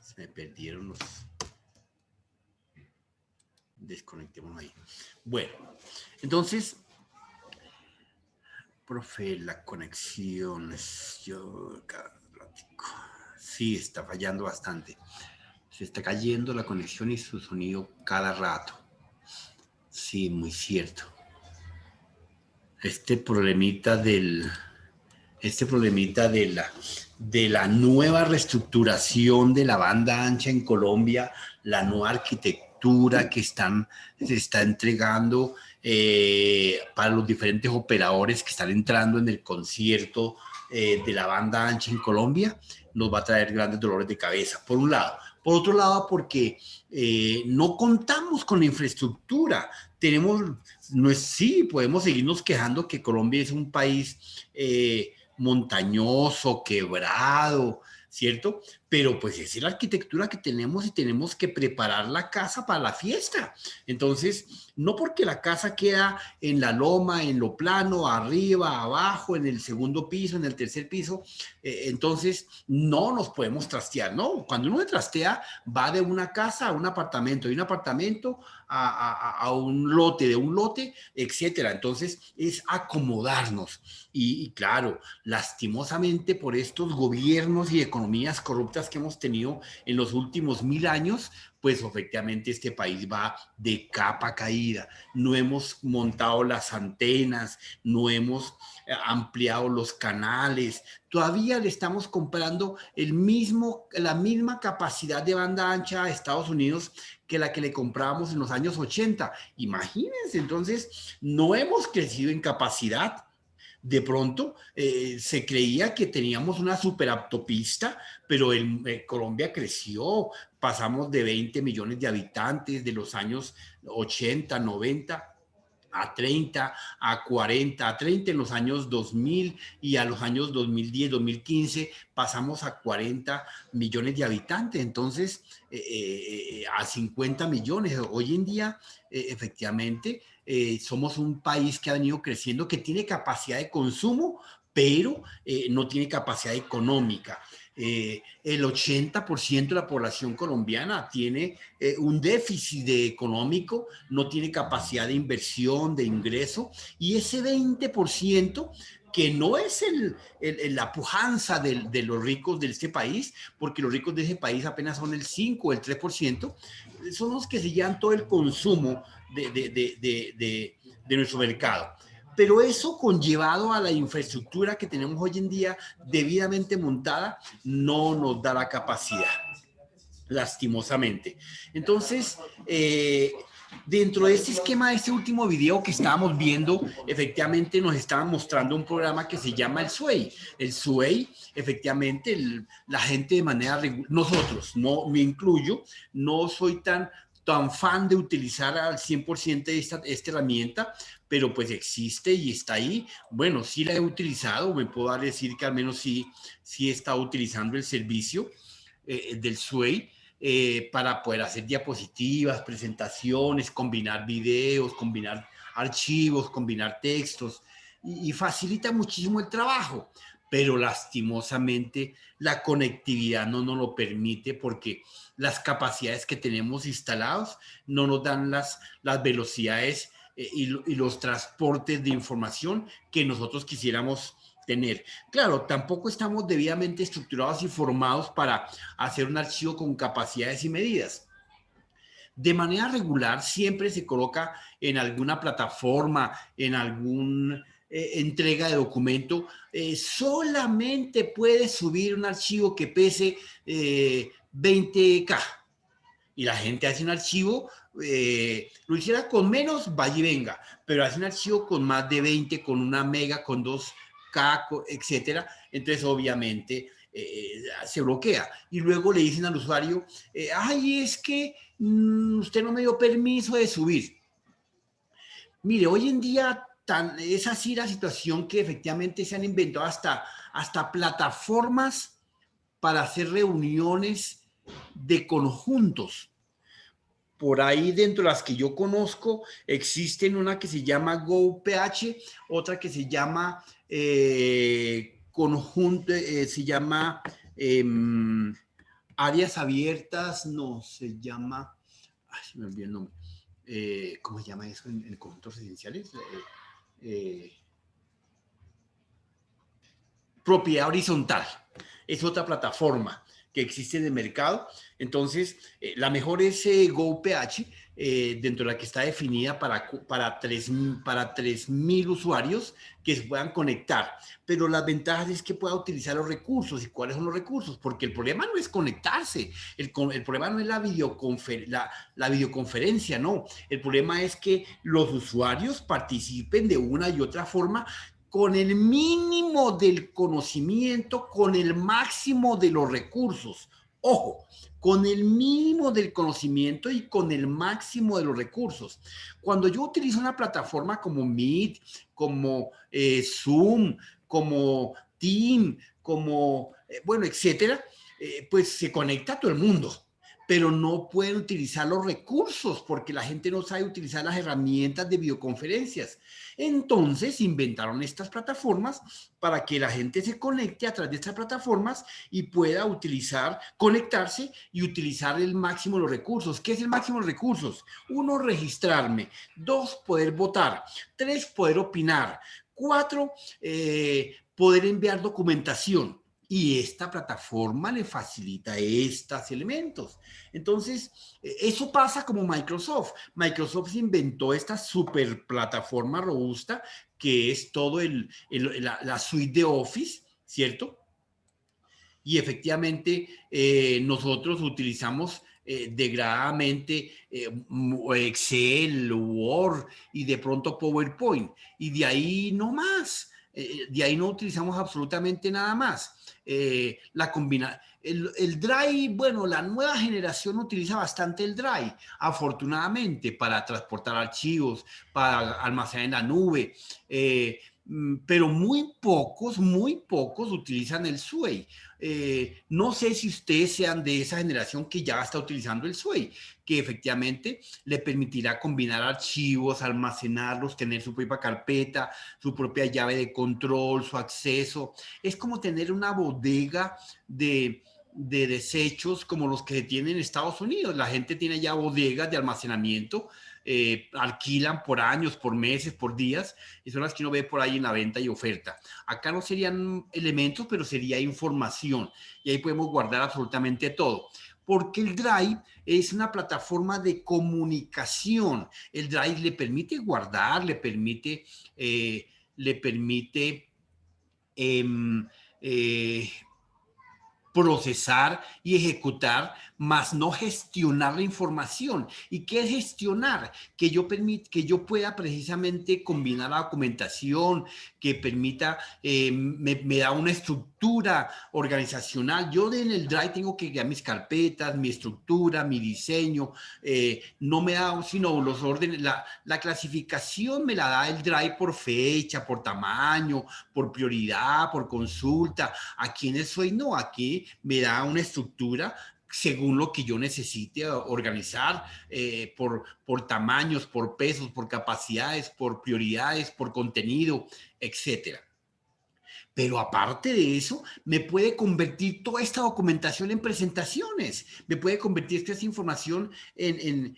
Se me perdieron los... Desconectémonos ahí. Bueno, entonces, profe, la conexión sí, está fallando bastante. Se está cayendo la conexión y su sonido cada rato. Sí, muy cierto. Este problemita de la nueva reestructuración de la banda ancha en Colombia, la nueva arquitectura que se está entregando para los diferentes operadores que están entrando en el concierto de la banda ancha en Colombia, nos va a traer grandes dolores de cabeza, por un lado. Por otro lado, porque no contamos con la infraestructura. Sí, podemos seguirnos quejando que Colombia es un país montañoso, quebrado, ¿cierto? Pero pues esa es la arquitectura que tenemos y tenemos que preparar la casa para la fiesta. Entonces, no porque la casa queda en la loma, en lo plano, arriba, abajo, en el segundo piso, en el tercer piso, entonces no nos podemos trastear, ¿no? Cuando uno se trastea, va de una casa a un apartamento, de un apartamento a un lote, de un lote, etcétera. Entonces, es acomodarnos. Y claro, lastimosamente por estos gobiernos y economías corruptas que hemos tenido en los últimos 1000 años, pues efectivamente este país va de capa caída. No hemos montado las antenas, no hemos ampliado los canales. Todavía le estamos comprando la misma capacidad de banda ancha a Estados Unidos que la que le comprábamos en los años 80. Imagínense, entonces no hemos crecido en capacidad. De pronto se creía que teníamos una superautopista, pero Colombia creció, pasamos de 20 millones de habitantes de los años 80, 90 a 30, a 40, a 30 en los años 2000 y a los años 2010, 2015 pasamos a 40 millones de habitantes, entonces a 50 millones. Hoy en día, efectivamente, somos un país que ha venido creciendo, que tiene capacidad de consumo, pero no tiene capacidad económica. El 80% de la población colombiana tiene un déficit económico, no tiene capacidad de inversión, de ingreso, y ese 20% que no es la pujanza de los ricos de este país, porque los ricos de ese país apenas son el 5 o el 3%, son los que se llevan todo el consumo de nuestro mercado. Pero eso conllevado a la infraestructura que tenemos hoy en día debidamente montada, no nos da la capacidad, lastimosamente. Entonces, dentro de este esquema, de este último video que estábamos viendo, efectivamente nos estaban mostrando un programa que se llama el SWAY. El SWAY, efectivamente, la gente de manera regular, nosotros, no me incluyo, no soy tan fan de utilizar al 100% esta herramienta, pero pues existe y está ahí. Bueno, sí la he utilizado, me puedo decir que al menos sí he estado utilizando el servicio del SWAY. Para poder hacer diapositivas, presentaciones, combinar videos, combinar archivos, combinar textos y facilita muchísimo el trabajo, pero lastimosamente la conectividad no nos lo permite porque las capacidades que tenemos instalados no nos dan las velocidades y los transportes de información que nosotros quisiéramos tener. Claro, tampoco estamos debidamente estructurados y formados para hacer un archivo con capacidades y medidas. De manera regular, siempre se coloca en alguna plataforma, en alguna entrega de documento, solamente puede subir un archivo que pese 20K. Y la gente hace un archivo, lo hiciera con menos, vaya y venga, pero hace un archivo con más de 20, con 1 mega, con 2 etcétera, entonces obviamente se bloquea y luego le dicen al usuario, ay, es que usted no me dio permiso de subir. Mire, hoy en día es así la situación que efectivamente se han inventado hasta plataformas para hacer reuniones de conjuntos. Por ahí dentro de las que yo conozco existen una que se llama GoPH, otra que se llama conjunto, se llama áreas abiertas, no, se llama, ay, se me olvidó el nombre, ¿cómo se llama eso en conjuntos residenciales? Propiedad horizontal, es otra plataforma que existe en el mercado. Entonces, la mejor es GoPH, dentro de la que está definida para 3.000 usuarios que se puedan conectar. Pero las ventajas es que pueda utilizar los recursos. ¿Y cuáles son los recursos? Porque el problema no es conectarse, el problema no es la videoconferencia, no. El problema es que los usuarios participen de una y otra forma con el mínimo del conocimiento, con el máximo de los recursos. Ojo, con el mínimo del conocimiento y con el máximo de los recursos. Cuando yo utilizo una plataforma como Meet, como Zoom, como Team, como, bueno, etcétera, pues se conecta a todo el mundo, pero no pueden utilizar los recursos porque la gente no sabe utilizar las herramientas de videoconferencias. Entonces inventaron estas plataformas para que la gente se conecte a través de estas plataformas y pueda conectarse y utilizar el máximo de los recursos. ¿Qué es el máximo de los recursos? 1, registrarme. 2, poder votar. 3, poder opinar. 4, poder enviar documentación. Y esta plataforma le facilita estos elementos. Entonces, eso pasa como Microsoft. Microsoft inventó esta super plataforma robusta que es todo la suite de Office, ¿cierto? Y efectivamente, nosotros utilizamos degradadamente Excel, Word y de pronto PowerPoint. Y de ahí no más. De ahí no utilizamos absolutamente nada más. El Drive, bueno, la nueva generación utiliza bastante el Drive, afortunadamente, para transportar archivos, para almacenar en la nube, pero muy pocos utilizan el SWAY. No sé si ustedes sean de esa generación que ya está utilizando el SWAY, que efectivamente le permitirá combinar archivos, almacenarlos, tener su propia carpeta, su propia llave de control, su acceso. Es como tener una bodega de desechos como los que se tienen en Estados Unidos. La gente tiene ya bodegas de almacenamiento, alquilan por años, por meses, por días, y son las que uno ve por ahí en la venta y oferta. Acá no serían elementos, pero sería información, y ahí podemos guardar absolutamente todo. porque el Drive es una plataforma de comunicación. El Drive le permite guardar, le permite em, eh, procesar y ejecutar, más no gestionar la información. ¿Y qué es gestionar? Que yo pueda precisamente combinar la documentación, que permita, me da una estructura organizacional. Yo en el Drive tengo que guiar mis carpetas, mi estructura, mi diseño. No me da sino los órdenes, la clasificación me la da el Drive por fecha, por tamaño, por prioridad, por consulta. Aquí en el Sway no, aquí me da una estructura según lo que yo necesite organizar, por tamaños, por pesos, por capacidades, por prioridades, por contenido, etcétera. Pero aparte de eso, me puede convertir toda esta documentación en presentaciones, me puede convertir esta información en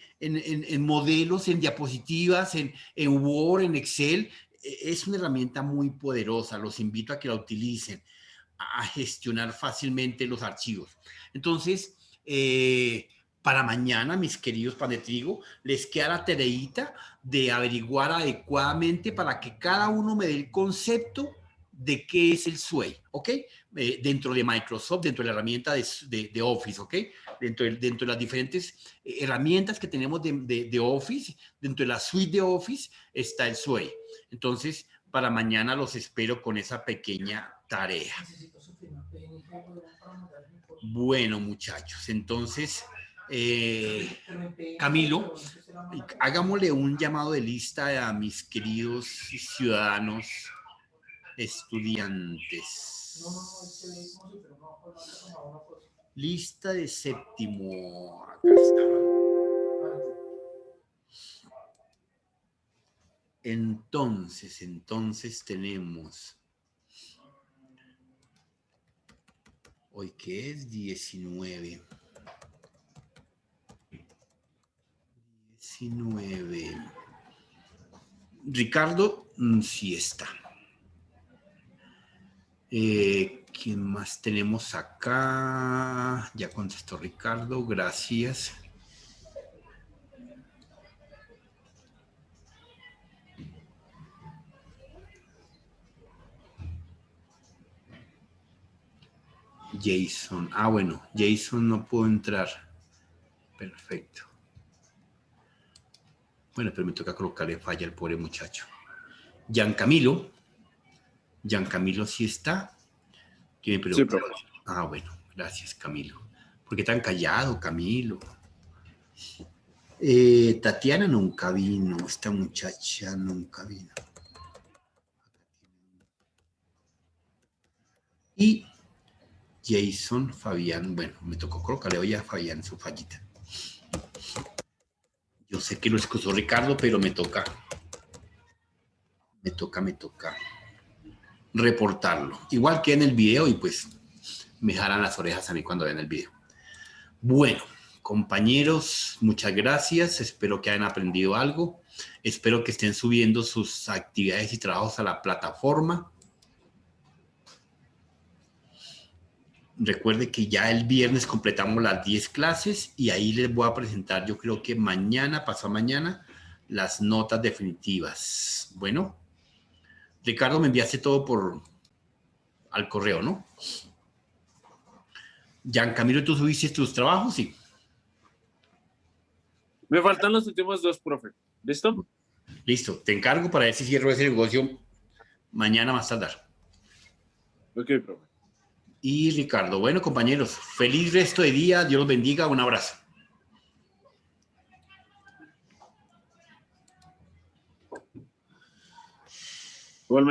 modelos, en diapositivas, en Word, en Excel. Es una herramienta muy poderosa, los invito a que la utilicen, a gestionar fácilmente los archivos. Entonces, para mañana, mis queridos pan de trigo, les queda la tareita de averiguar adecuadamente para que cada uno me dé el concepto de qué es el Sway, ¿ok? Dentro de Microsoft, dentro de la herramienta de Office, ¿ok? Dentro de las diferentes herramientas que tenemos de Office, dentro de la suite de Office está el Sway. Entonces, para mañana los espero con esa pequeña tarea. Bueno, muchachos, entonces, Camilo, hagámosle un llamado de lista a mis queridos ciudadanos estudiantes. Lista de séptimo. Acá está. Entonces tenemos, hoy que es 19. Ricardo, sí está. ¿Quién más tenemos acá? Ya contestó Ricardo, gracias. Jason, bueno, Jason no pudo entrar. Perfecto. Bueno, pero me toca colocarle falla al pobre muchacho. Giancamilo sí está. ¿Quién me pregunta? Sí, bueno, gracias, Camilo. ¿Por qué tan callado, Camilo? Tatiana nunca vino, esta muchacha nunca vino. Y Jason, Fabián, bueno, me tocó colocarle hoy a Fabián su fallita. Yo sé que lo excusó Ricardo, pero me toca reportarlo. Igual que en el video, y pues me jalan las orejas a mí cuando vean el video. Bueno, compañeros, muchas gracias. Espero que hayan aprendido algo. Espero que estén subiendo sus actividades y trabajos a la plataforma. Recuerde que ya el viernes completamos las 10 clases y ahí les voy a presentar, yo creo que mañana, pasado mañana, las notas definitivas. Bueno, Ricardo, me enviaste todo al correo, ¿no? Giancamilo, ¿tú subiste tus trabajos? Sí. Me faltan los últimos dos, profe. ¿Listo? Listo. Te encargo para ver si cierro ese negocio mañana más tardar. Ok, profe. Y Ricardo, bueno, compañeros, feliz resto de día. Dios los bendiga. Un abrazo. Igualmente.